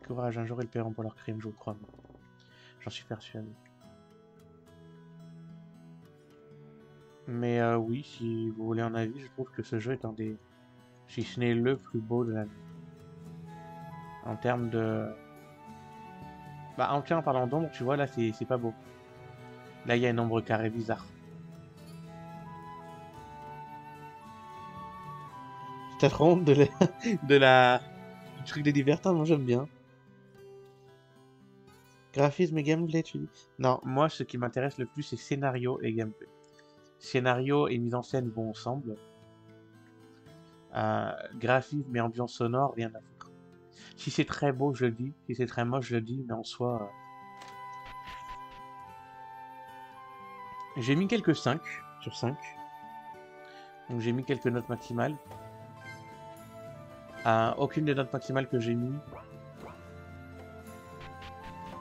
Courage, un jour ils paieront pour leurs crimes, je vous crois. J'en suis persuadé. Mais oui, si vous voulez un avis, je trouve que ce jeu est un des... si ce n'est le plus beau de l'année. En termes de... Bah, en parlant d'ombre, tu vois, là, c'est pas beau. Là, il y a une ombre carrée bizarre. T'as trop honte du truc des divertants, moi j'aime bien. Graphisme et gameplay, tu dis? Non, moi, ce qui m'intéresse le plus, c'est scénario et gameplay. Scénario et mise en scène vont ensemble. Graphisme et ambiance sonore, rien à foutre. Si c'est très beau, je le dis. Si c'est très moche, je le dis. Mais en soi... J'ai mis quelques 5 sur 5. Donc j'ai mis quelques notes maximales. Aucune des notes maximales que j'ai mis...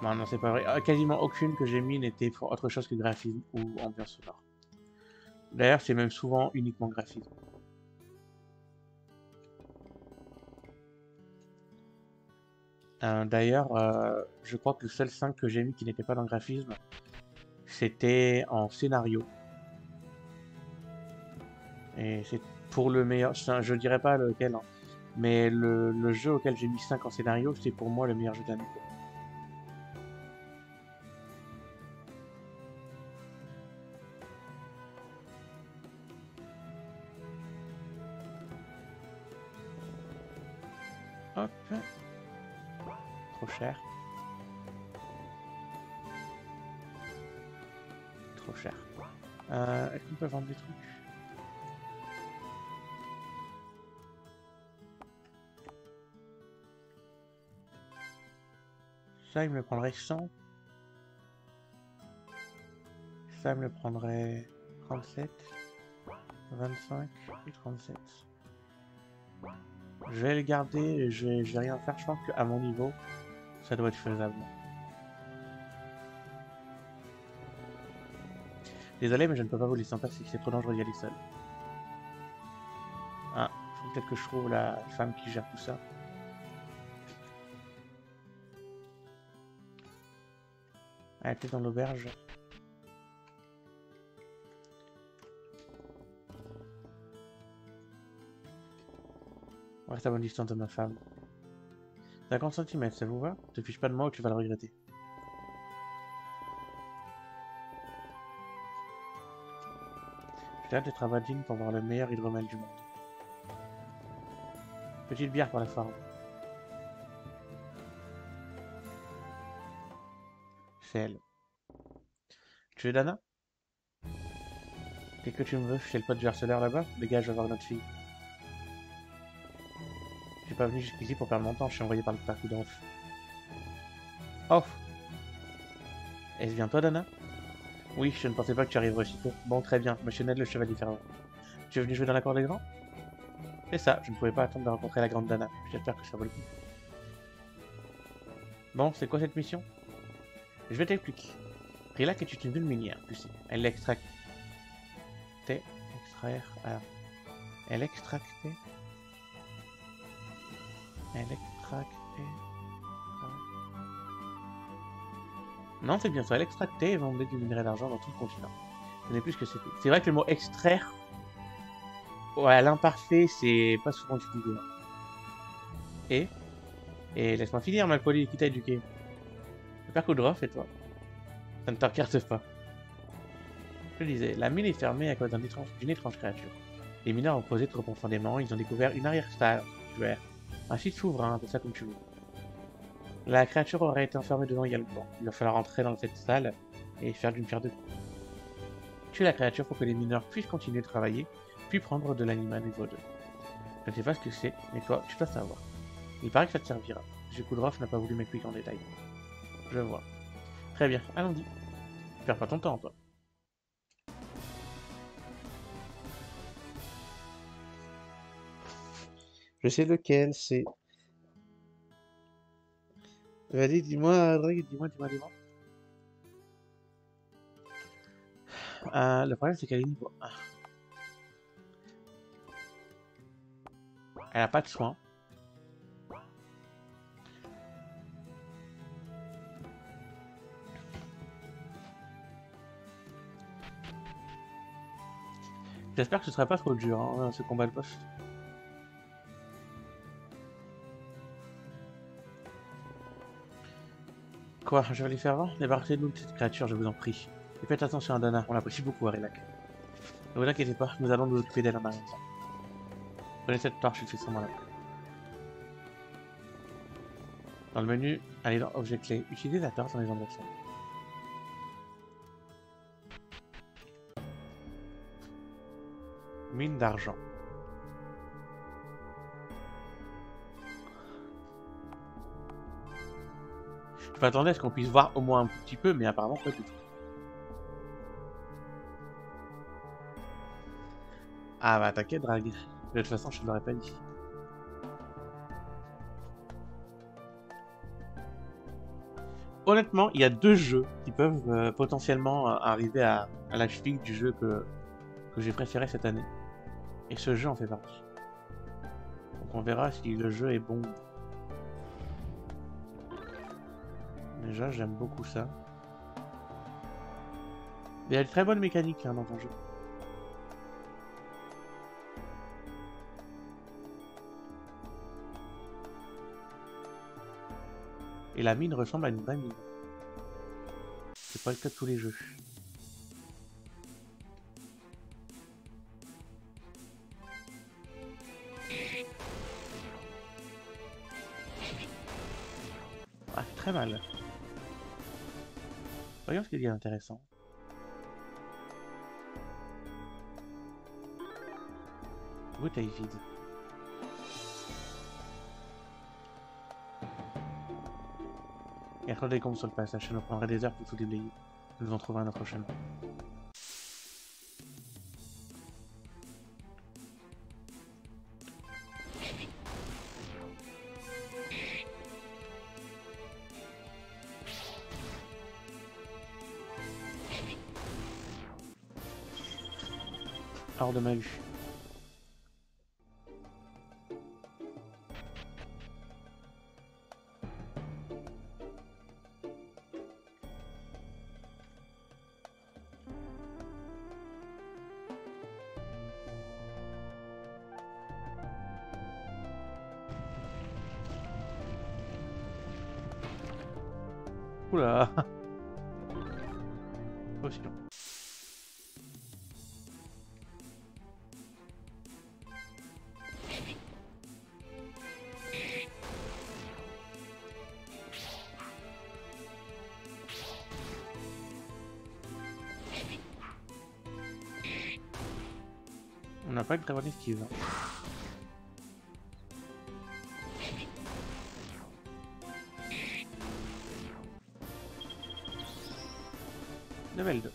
Non, c'est pas vrai. Quasiment aucune que j'ai mis n'était pour autre chose que graphisme ou ambiance sonore. D'ailleurs, c'est même souvent uniquement graphisme. D'ailleurs, je crois que le seul 5 que j'ai mis qui n'était pas dans le graphisme, c'était en scénario. Et c'est pour le meilleur, je dirais pas lequel, hein, mais le jeu auquel j'ai mis 5 en scénario, c'est pour moi le meilleur jeu de l'année. Hop. Trop cher. Trop cher. Est-ce qu'on peut vendre des trucs? Ça, il me prendrait 100. Ça me prendrait 37, 25 et 37. Je vais le garder et je vais rien faire. Je pense qu'à mon niveau, ça doit être faisable. Désolé, mais je ne peux pas vous laisser en passer. C'est trop dangereux d'y aller seul. Ah, faut peut-être que je trouve la femme qui gère tout ça. Elle était dans l'auberge. On reste à bonne distance de ma femme. 50 cm, ça vous va? Te fiche pas de moi ou tu vas le regretter. J'ai hâte d'être à Vadine pour voir le meilleur hydromel du monde. Petite bière pour la forme. C'est elle. Tu es Dana? Qu'est-ce que tu me veux? Chez le pote du harceleur là-bas? Dégage, je vais voir notre fille. Je suis pas venu jusqu'ici pour perdre mon temps, je suis envoyé par le père Kudroff. Oh! Est-ce bien toi, Dana? Oui, je ne pensais pas que tu arriverais aussitôt. Bon, très bien, Monsieur Ned le chevalier fervent. Tu es venu jouer dans la cour des grands? C'est ça, je ne pouvais pas attendre de rencontrer la grande Dana. J'espère que ça vaut le coup. Bon, c'est quoi cette mission? Je vais t'expliquer. Rilak est une ville minière, tu sais. Elle l'extracte. Extraire. Alors. Elle extractait. Elle extractait. Non, c'est bien ça. Elle extractait et vendait du minerai d'argent dans tout le continent. Je ne sais plus ce que c'était. C'est vrai que le mot extraire, ouais, à l'imparfait, c'est pas souvent utilisé. Et laisse-moi finir, malpoli, qui t'a éduqué? Le père Kudroff et toi? Ça ne te regarde pas. Je disais, la mine est fermée à cause d'une étrange créature. Les mineurs ont creusé trop profondément, ils ont découvert une arrière-salle, un site souverain, appelle ça comme tu veux. La créature aurait été enfermée dedans il y a longtemps. Il va falloir entrer dans cette salle et faire d'une pierre deux coups. Tuer la créature pour que les mineurs puissent continuer de travailler, puis prendre de l'animal niveau 2. Je ne sais pas ce que c'est, mais toi, tu dois savoir. Il paraît que ça te servira. M. Kudroff n'a pas voulu m'expliquer en détail. Je vois. Très bien, allons-y. Perds pas ton temps, toi. Je sais lequel c'est. Vas-y, dis-moi, Drake, dis-moi. Le problème, c'est qu'elle est niveau 1. Elle a pas de soins. J'espère que ce sera pas trop dur, hein, ce combat de boss. Quoi, je vais les faire voir? Débarrassez-nous de cette créature, je vous en prie. Et faites attention à Dana, on l'apprécie beaucoup à Rilak. Ne vous inquiétez pas, nous allons nous occuper d'elle en arrière. Prenez cette torche et faites-moi là. Dans le menu, allez dans Objet clé. Utilisez la torche dans les endroits. Mine d'argent. Je m'attendais à ce qu'on puisse voir au moins un petit peu, mais apparemment pas du tout. Ah bah t'inquiète, Drag. De toute façon, je ne l'aurais pas dit. Honnêtement, il y a deux jeux qui peuvent potentiellement arriver à la cheville du jeu que j'ai préféré cette année. Et ce jeu en fait partie. Donc on verra si le jeu est bon. Déjà, j'aime beaucoup ça. Il y a de très bonnes mécaniques hein, dans ton jeu. Et la mine ressemble à une vraie mine. C'est pas le cas de tous les jeux. Ah, c'est très mal. Voyons ce qu'il y a d'intéressant. Bouteille vide. Il y a trop de décombres sur le passage, ça nous prendrait des heures pour tout déblayer. Nous devons trouver un autre chemin. Hors de ma vue. Oula. Potion. On n'a pas une très bonne esquive. Hein. Level 2.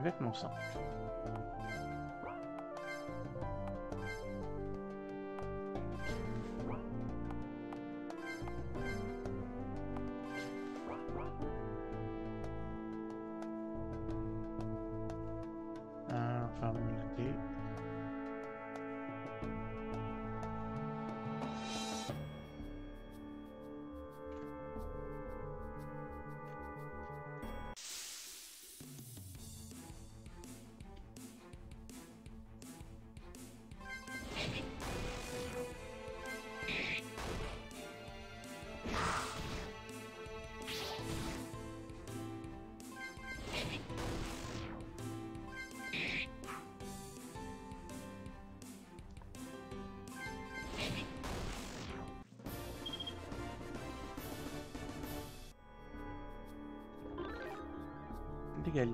Vêtements simples. Infirmité. Légal.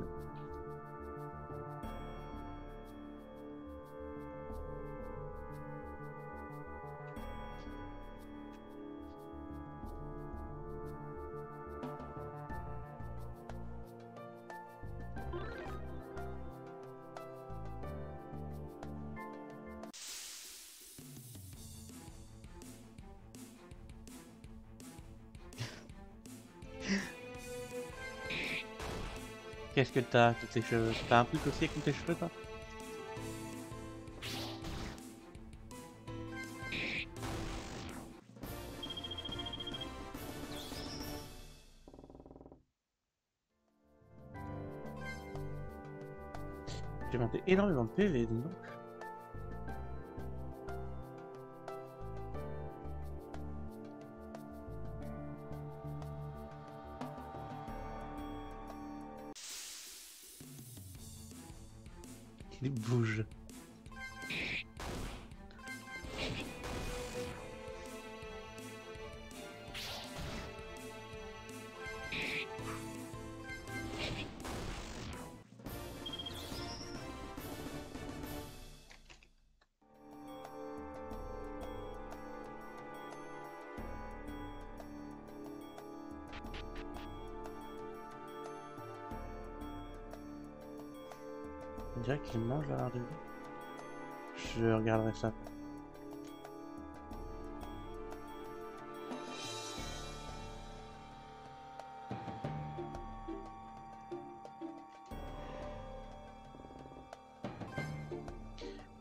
Qu'est-ce que t'as avec tes cheveux? T'as un truc aussi avec tes cheveux, toi? J'ai monté énormément de PV, dis donc. Il bouge. On dirait qu'il mange à l'arrivée. Je regarderai ça.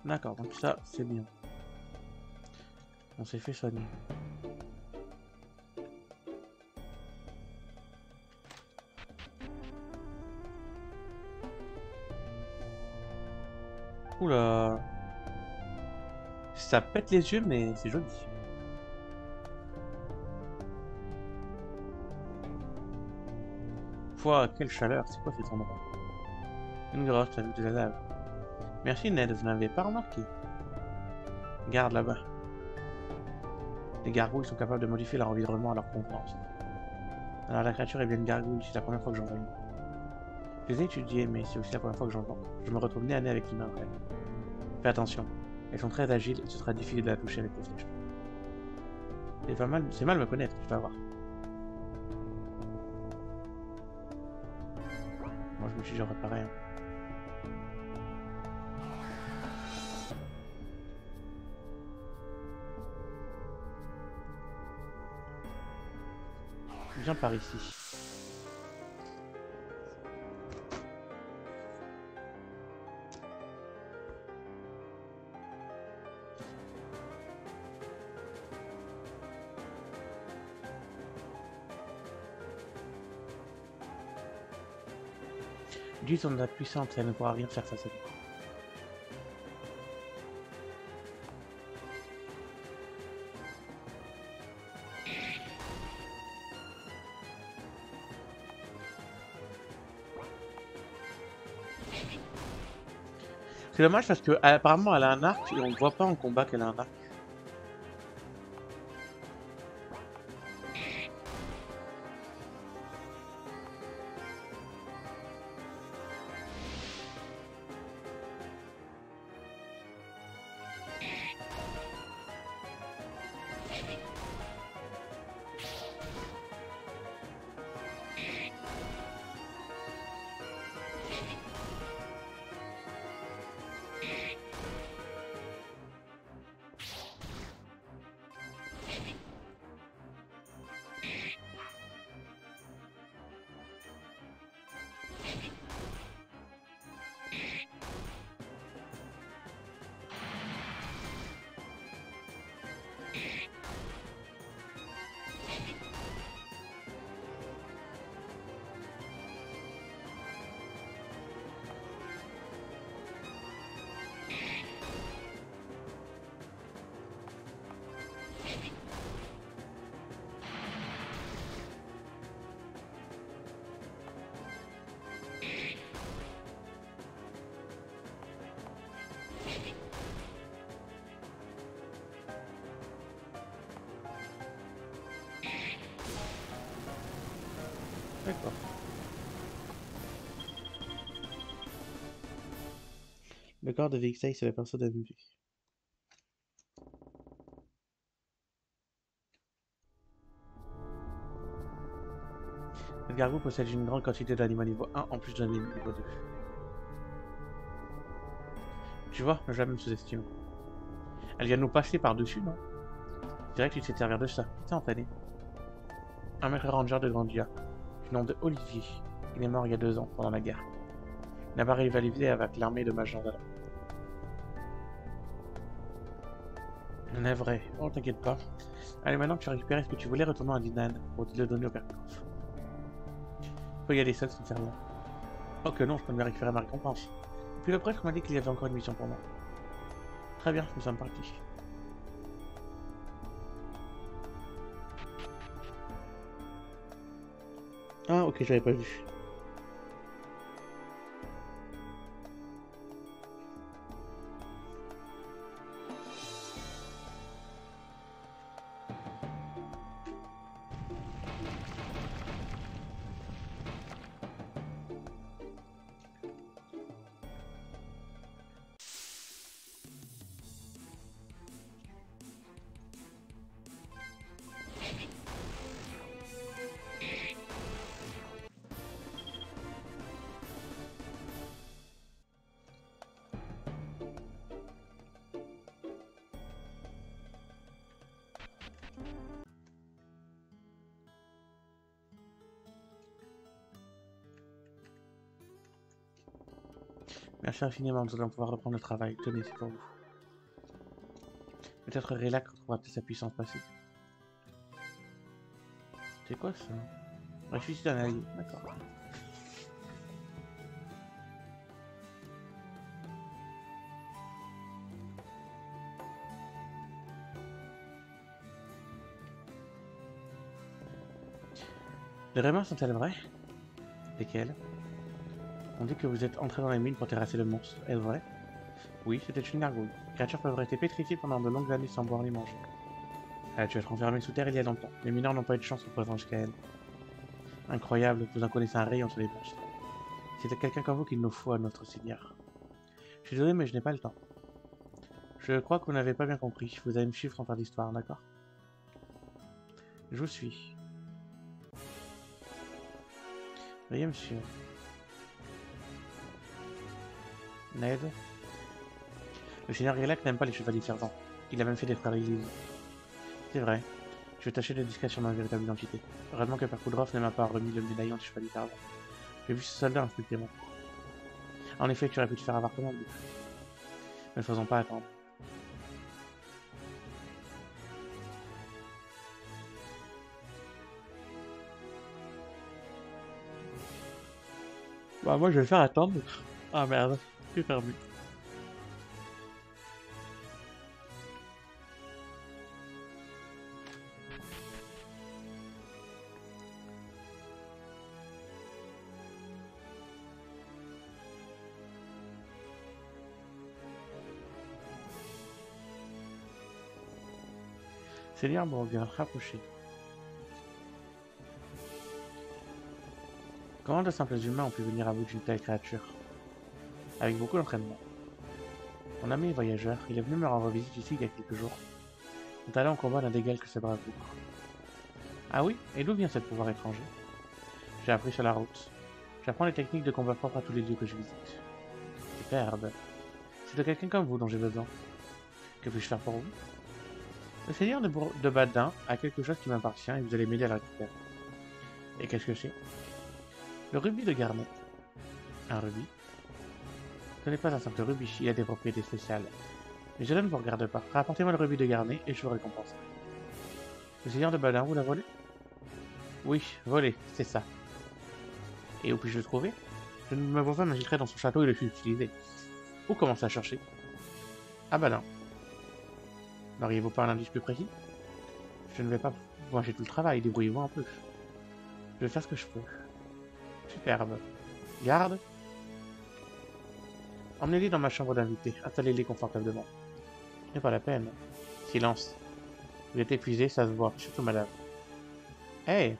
D'accord, donc ça c'est bien. On s'est fait soigner. Oula. Ça pète les yeux mais c'est joli. Pouah, quelle chaleur, c'est quoi cet endroit? Une grotte avec de la lave. Merci Ned, vous n'avez pas remarqué. Regarde là-bas. Les gargouilles sont capables de modifier leur environnement à leur convenance. Alors la créature est bien une gargouille, c'est la première fois que j'en vois une. Je les ai étudiées, mais c'est aussi la première fois que j'en vois. Je me retrouve nez à nez avec l'humain après. Fais attention, elles sont très agiles et ce sera difficile de la toucher avec les flèches. C'est mal me connaître, tu vas voir. Moi je me suis dit j'aurais pareil. Viens par ici. Utilise ton aide puissante, elle ne pourra rien faire face à toi. C'est dommage parce que apparemment elle a un arc et on ne voit pas en combat qu'elle a un arc. D'accord. Le corps de Vexei, c'est la personne à vue. Cette gargouille possède une grande quantité d'animaux niveau 1 en plus d'un niveau 2. Tu vois, ne jamais me sous-estime. Elle vient de nous passer par-dessus, non? Je dirais que tu sais te servir de ça. T'es entraîné. Un maître ranger de Grandia, du nom de Olivier. Il est mort il y a 2 ans, pendant la guerre. Il n'a pas rivalisé avec l'armée de Mage Jandala. On est vrai. Oh, t'inquiète pas. Allez, maintenant que tu as récupéré ce que tu voulais, retournons à Dinan pour te le donner au père Prof. Faut y aller seul, ça ne fait rien. Oh que non, je peux bien récupérer ma récompense. Et puis le prêtre m'a dit qu'il y avait encore une mission pour moi. Très bien, nous sommes partis. Ah, ok, j'avais pas vu. Merci infiniment, nous allons pouvoir reprendre le travail. Tenez, c'est pour vous. Peut-être Relac retrouvera peut-être sa puissance passée. C'est quoi ça? Réfugié d'un allié, d'accord. Les rumeurs sont-elles vraies? Lesquels? On dit que vous êtes entré dans les mines pour terrasser le monstre. Est-ce vrai? Oui, c'était une gargouille. Les créatures peuvent rester pétrifiées pendant de longues années sans boire ni manger. Elle a dû être enfermée sous terre il y a longtemps. Les mineurs n'ont pas eu de chance en présent jusqu'à elle. Incroyable, vous en connaissez un rayon sur les monstres. C'est quelqu'un comme vous qu'il nous faut à notre Seigneur. Je suis désolé, mais je n'ai pas le temps. Je crois que vous n'avez pas bien compris. Vous allez me suivre sans faire d'histoire, d'accord? Je vous suis. Veuillez me suivre. Ned? Le Seigneur Gelac n'aime pas les chevaliers servants. Il a même fait des frères l'église. C'est vrai. Je vais tâcher d'être discret sur ma véritable identité. Heureusement que Père Koudroff ne m'a pas remis le médaillon du chevalier servant. J'ai vu ce soldat inspecter mon cours. En effet, tu aurais pu te faire avoir commandé. Ne faisons pas attendre. Bah moi je vais le faire attendre. Ah merde, j'ai perdu. Seigneur Morgan, rapprochez. Comment de simples humains ont pu venir à bout d'une telle créature? Avec beaucoup d'entraînement. Mon ami voyageur, il est venu me rendre visite ici il y a quelques jours. Mon talent en combat n'a d'égal que sa bravoure. Ah oui? Et d'où vient ce pouvoir étranger? J'ai appris sur la route. J'apprends les techniques de combat propres à tous les lieux que je visite. Superbe. C'est de quelqu'un comme vous dont j'ai besoin. Que puis-je faire pour vous? Le seigneur de Badin a quelque chose qui m'appartient et vous allez m'aider à le récupérer. Et qu'est-ce que c'est? Le rubis de Garnet. Un rubis? Ce n'est pas un simple rubis, il a des propriétés spéciales. Mais je ne vous regarde pas. Rapportez-moi le rubis de Garnet et je vous récompenserai. Le seigneur de Badin vous l'a volé? Oui, volé, c'est ça. Et où puis-je le trouver? Je ne me vois pas m'infiltrer dans son château et le utiliser. Où commencer à chercher? Ah bah non. N'auriez-vous pas un indice plus précis? Je ne vais pas vous lâcher tout le travail, débrouillez-vous un peu. Je vais faire ce que je peux. Superbe. Garde. Emmenez-les dans ma chambre d'invité, installez-les confortablement. Ce n'est pas la peine. Silence. Vous êtes épuisé, ça se voit, surtout madame. Hey!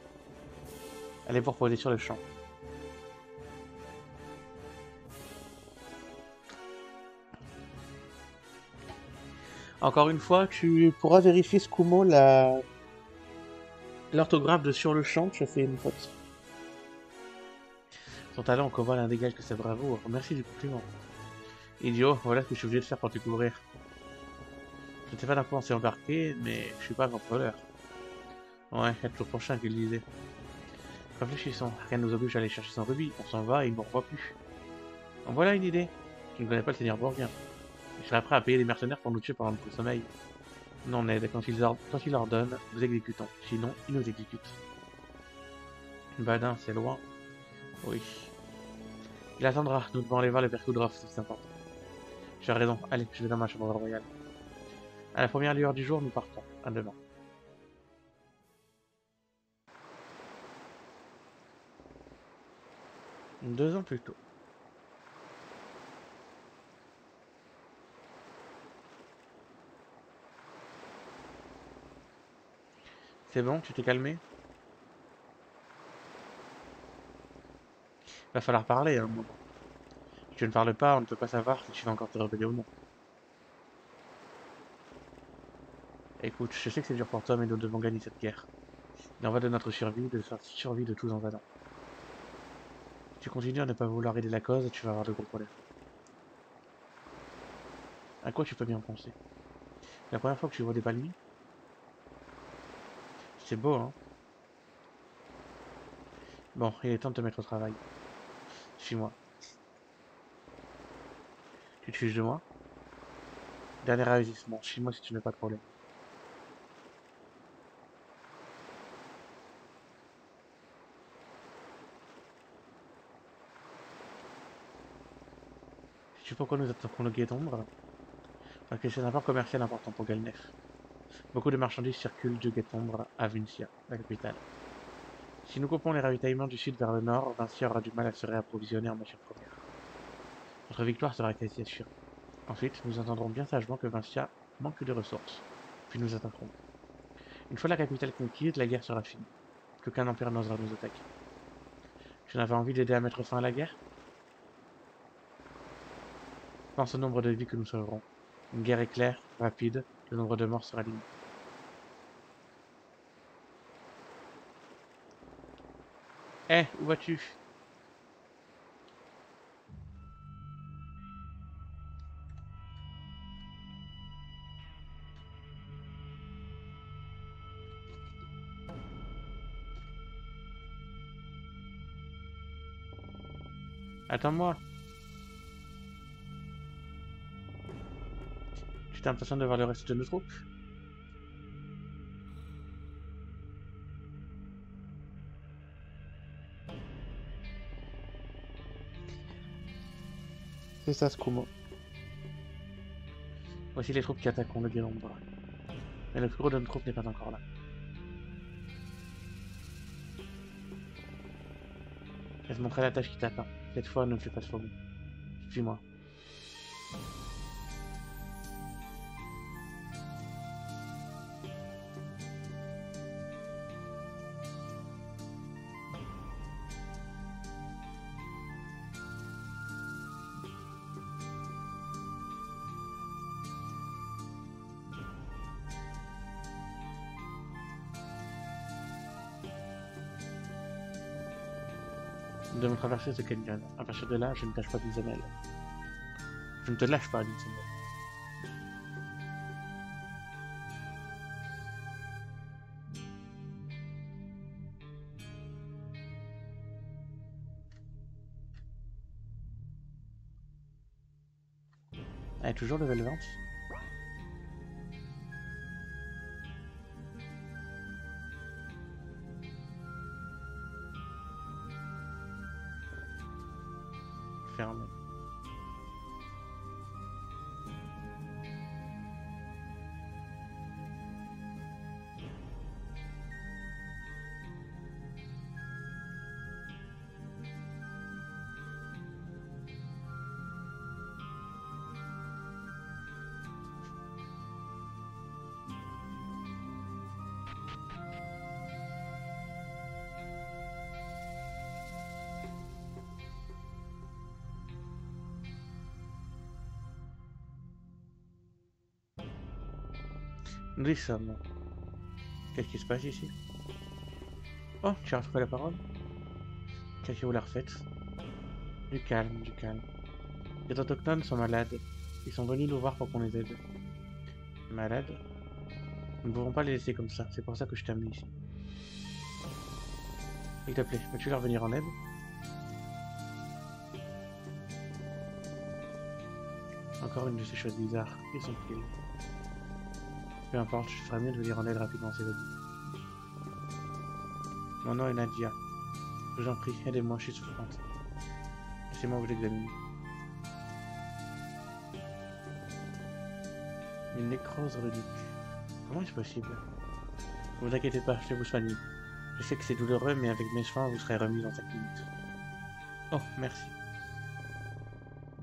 Allez vous reposer sur le champ. Encore une fois, tu pourras vérifier Skumo l'orthographe de sur le champ, tu as fait une faute. Son talent en combat n'a d'égal que sa bravoure. Merci du compliment. Idiot, voilà ce que je suis obligé de faire pour te couvrir. Je ne sais pas d'un point on s'est embarqué, mais je suis pas un voleur. Ouais, il y a toujours prochain qu'il disait. Réfléchissons, rien ne nous oblige à aller chercher son rubis, on s'en va et il ne nous revoit plus. En voilà une idée. Je ne connais pas le seigneur Bourguin. Je serais prêt à payer les mercenaires pour nous tuer pendant notre sommeil. Non, Ned, quand il ordonne, nous exécutons. Sinon, il nous exécute. Badin, c'est loin. Oui. Il attendra, nous devons aller voir le père Koudroff, c'est important. Tu as raison, allez, je vais dans ma chambre royale. À la première lueur du jour, nous partons. À demain. Deux ans plus tôt. C'est bon, tu t'es calmé? Va falloir parler à un moment. Si tu ne parles pas, on ne peut pas savoir si tu vas encore te rebeller ou non. Écoute, je sais que c'est dur pour toi, mais nous devons gagner cette guerre. Il en va de notre survie, de la survie de tous en Vadon. Si tu continues à ne pas vouloir aider la cause, tu vas avoir de gros problèmes. À quoi tu peux bien penser? La première fois que tu vois des palmiers? C'est beau, hein? Bon, il est temps de te mettre au travail. Suis-moi. Tu te fiches de moi? Dernier avertissement, suis-moi si tu n'as pas de problème. Sais-tu pourquoi nous attaquons le Guet-Ombre? Parce que c'est un port commercial important pour Galnef. Beaucoup de marchandises circulent du Guet-Ombre à Vincia, la capitale. Si nous coupons les ravitaillements du sud vers le nord, Vinci aura du mal à se réapprovisionner en matières premières. Notre victoire sera quasi assurée. Ensuite, nous entendrons bien sagement que Vincia manque de ressources, puis nous attaquerons. Une fois la capitale conquise, la guerre sera finie. Qu'aucun empire n'osera nous attaquer. Tu n'avais envie d'aider à mettre fin à la guerre? Pense au nombre de vies que nous sauverons. Une guerre éclair, rapide, le nombre de morts sera limité. Hé, où vas-tu? Attends-moi. Tu t'es impatient de voir le reste de nos troupes? C'est ça, Skumo. Voici les troupes qui attaqueront le Guélombra. Mais le plus gros de nos troupes n'est pas encore là. Je te montrer la tâche qui t'attend. Cette fois, ne me fais pas de faux. Suis-moi. Nous devons traverser ce canyon. À partir de là, je ne tâche pas d'une semelle. Je ne te lâche pas d'une semelle. Elle est toujours level 20. Fermé. Nous y sommes. Qu'est-ce qui se passe ici? Oh, tu as retrouvé la parole? Qu'avez-vous la refaites? Du calme, du calme. Les autochtones sont malades. Ils sont venus nous voir pour qu'on les aide. Malades? Nous ne pouvons pas les laisser comme ça. C'est pour ça que je t'ai amené ici. S'il te plaît, peux-tu leur venir en aide? Encore une de ces choses bizarres. Qui sont-ils? Peu importe, je ferais mieux de venir en aide rapidement, c'est dit. Mon nom est Nadia. Je vous en prie, aidez-moi, je suis souffrante. Laissez-moi vous examiner. Une nécrose relique. Comment est-ce possible? Ne vous inquiétez pas, je vais vous soigner. Je sais que c'est douloureux, mais avec mes soins, vous serez remis dans 5 minutes. Oh, merci.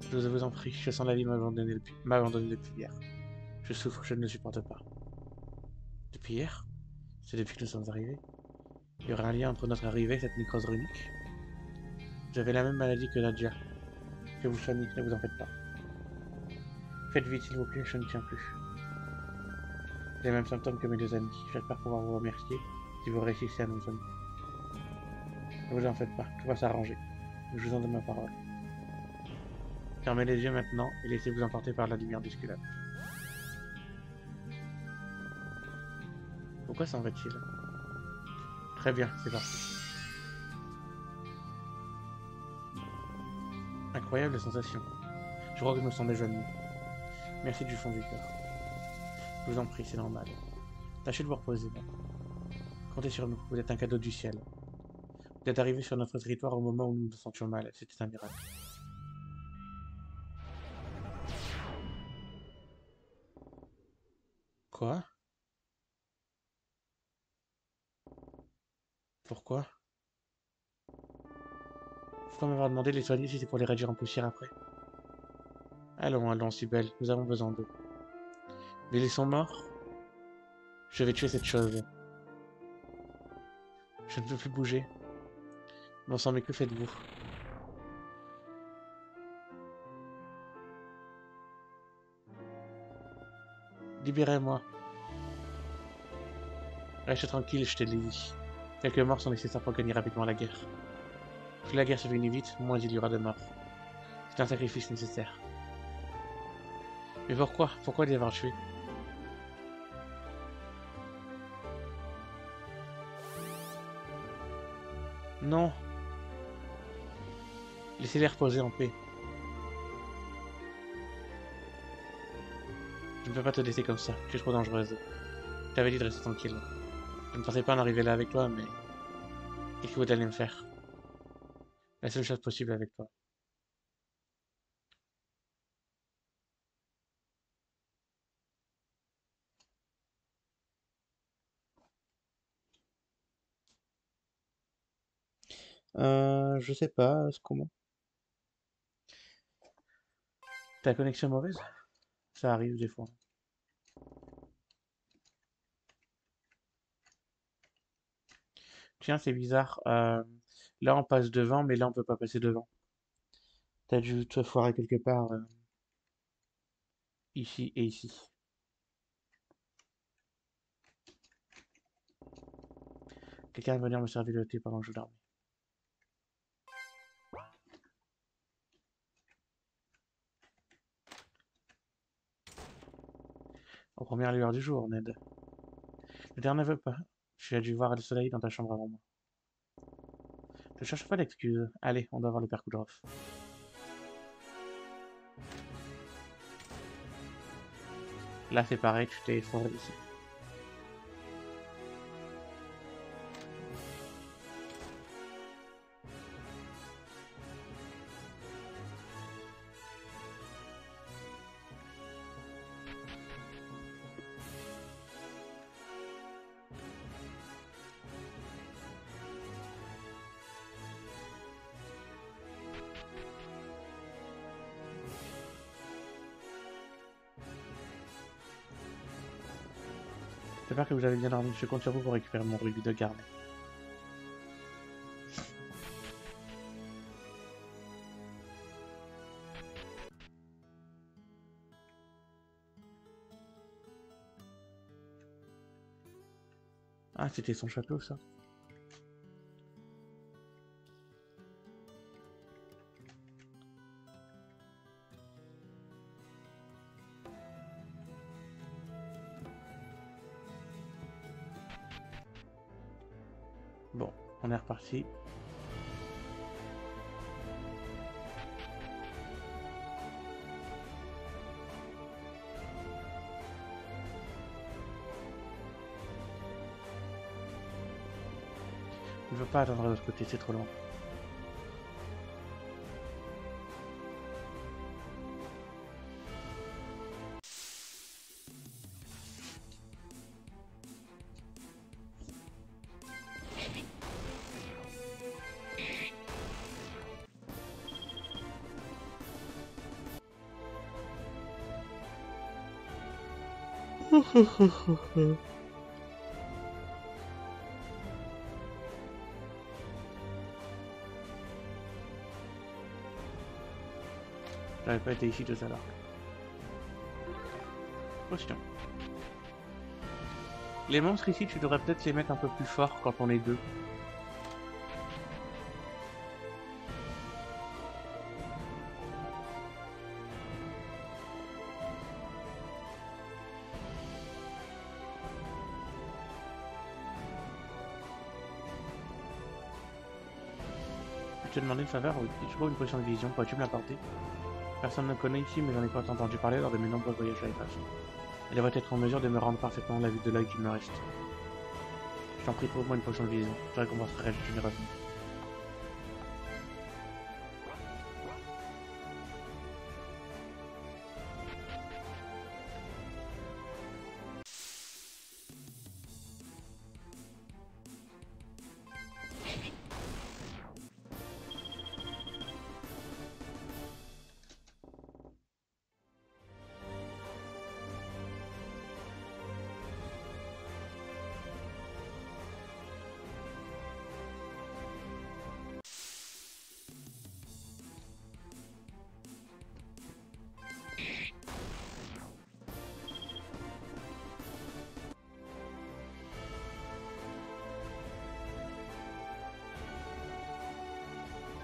Je vous en prie, je sens la vie m'abandonner depuis hier. Je souffre, je ne le supporte pas. Depuis hier? C'est depuis que nous sommes arrivés. Il y aura un lien entre notre arrivée et cette nécrose runique. J'avais la même maladie que Nadia. Je vais vous soigner, ne vous en faites pas. Faites vite, s'il vous plaît, je ne tiens plus. J'ai les mêmes symptômes que mes deux amis. J'espère pouvoir vous remercier si vous réussissez à nous soigner. Ne vous en faites pas, tout va s'arranger. Je vous en donne ma parole. Fermez les yeux maintenant et laissez-vous emporter par la lumière du squelette. Pourquoi s'en va-t-il? Très bien, c'est parti. Incroyable sensation. Je crois que je me sens déjà mieux. Merci du fond du cœur. Je vous en prie, c'est normal. Tâchez de vous reposer. Comptez sur nous, vous êtes un cadeau du ciel. Vous êtes arrivé sur notre territoire au moment où nous nous sentions mal, c'était un miracle. Quoi? Pourquoi? Pourquoi m'avoir demandé de les soigner si c'est pour les réduire en poussière après? Allons, allons, si belle, nous avons besoin d'eux. Mais ils sont morts? Je vais tuer cette chose. Je ne peux plus bouger. Bon sang, mais que faites-vous? Libérez-moi. Reste tranquille, je te l'ai dit. Quelques morts sont nécessaires pour gagner rapidement la guerre. Plus la guerre se finit vite, moins il y aura de morts. C'est un sacrifice nécessaire. Mais pourquoi? Pourquoi les avoir tués? Non! Laissez-les reposer en paix. Je ne peux pas te laisser comme ça, tu es trop dangereuse. Je t'avais dit de rester tranquille. Je ne pensais pas en arriver là avec toi, mais... qu'est-ce que vous allez me faire? La seule chose possible avec toi. Je sais pas, comment? Ta connexion mauvaise? Ça arrive des fois. Tiens, c'est bizarre. Là, on passe devant, mais là, on peut pas passer devant. T'as dû te foirer quelque part, ici et ici. Quelqu'un va venir me servir le thé pendant que je dormais. Aux premières lueurs du jour, Ned. Le dernier veut pas. Tu as dû voir le soleil dans ta chambre avant moi. Ne cherche pas d'excuses. Allez, on doit voir le père Kudroff. Là, c'est pareil, tu t'es effondré ici. J'espère que vous avez bien dormi. Je compte sur vous pour récupérer mon rubis de garde. Ah, c'était son château, ça. Bon, on est reparti. Je veux pas attendre de l'autre côté, c'est trop long. J'avais pas été ici tout à l'heure. Potion. Les monstres ici, tu devrais peut-être les mettre un peu plus forts quand on est deux. Je te demander une faveur, oui. Je trouve une potion de vision, pourrais-tu me l'apporter? Personne ne me connaît ici, mais j'en ai pas entendu parler lors de mes nombreux voyages à l'étage. Elle devrait être en mesure de me rendre parfaitement la vue de l'œil qu'il me reste. Je t'en prie, trouve-moi une potion de vision. Je récompenserai généreusement.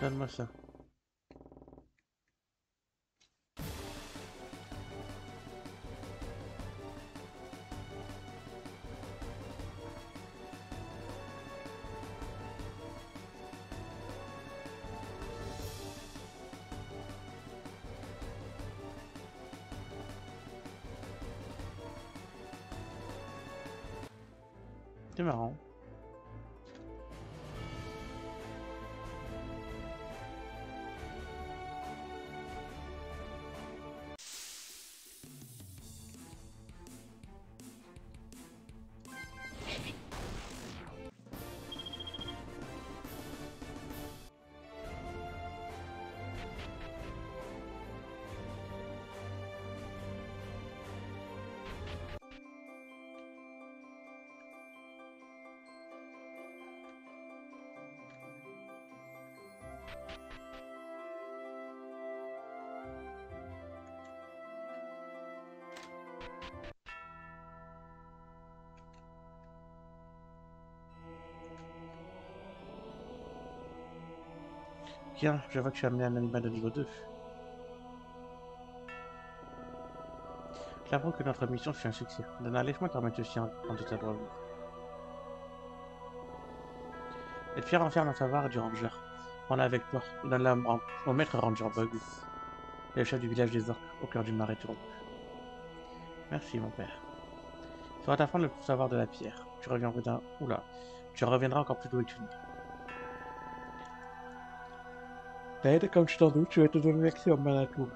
Donne-moi ça. C'est marrant. Tiens, je vois que tu as amené un animal de niveau 2. J'apprends que notre mission fut un succès. Dana, laisse-moi te remettre ce chien quand tu t'adores. Être fier enferme un savoir du ranger. Prends-la avec toi. Donne-la au maître ranger Bug, le chef du village des orques, au cœur d'une marée tournante. Merci, mon père. Tu vas t'apprendre le savoir de la pierre. Tu reviendras... Oula. Tu reviendras encore plus doué que tu n'es. T'aides, comme tu t'en doutes, tu vas te donner accès au Manatou.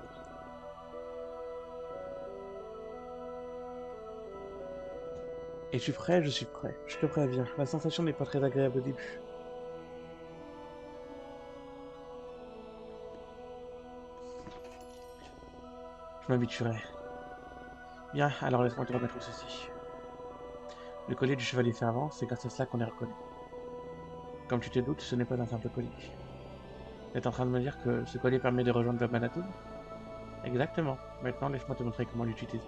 Et tu es prêt? Je suis prêt. Je te préviens, la sensation n'est pas très agréable au début. Je m'habituerai. Bien, alors laisse-moi te remettre ceci. Le collier du chevalier fervent, c'est grâce à cela qu'on est reconnu. Comme tu te doutes, ce n'est pas un simple collier. Tu es en train de me dire que ce collier permet de rejoindre le Manatoum? Exactement. Maintenant, laisse-moi te montrer comment l'utiliser.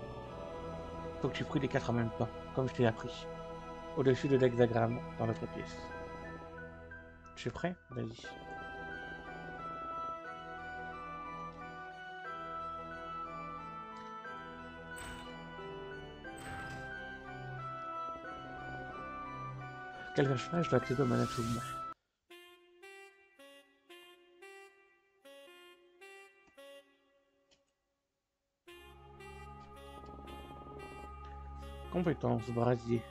Faut que tu pries les 4 en même temps, comme je t'ai appris. Au-dessus de l'hexagramme, dans l'autre pièce. Tu es prêt? Vas-y. Quel personnage doit accéder au Manatoum? Compétence, brasier.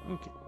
Ok.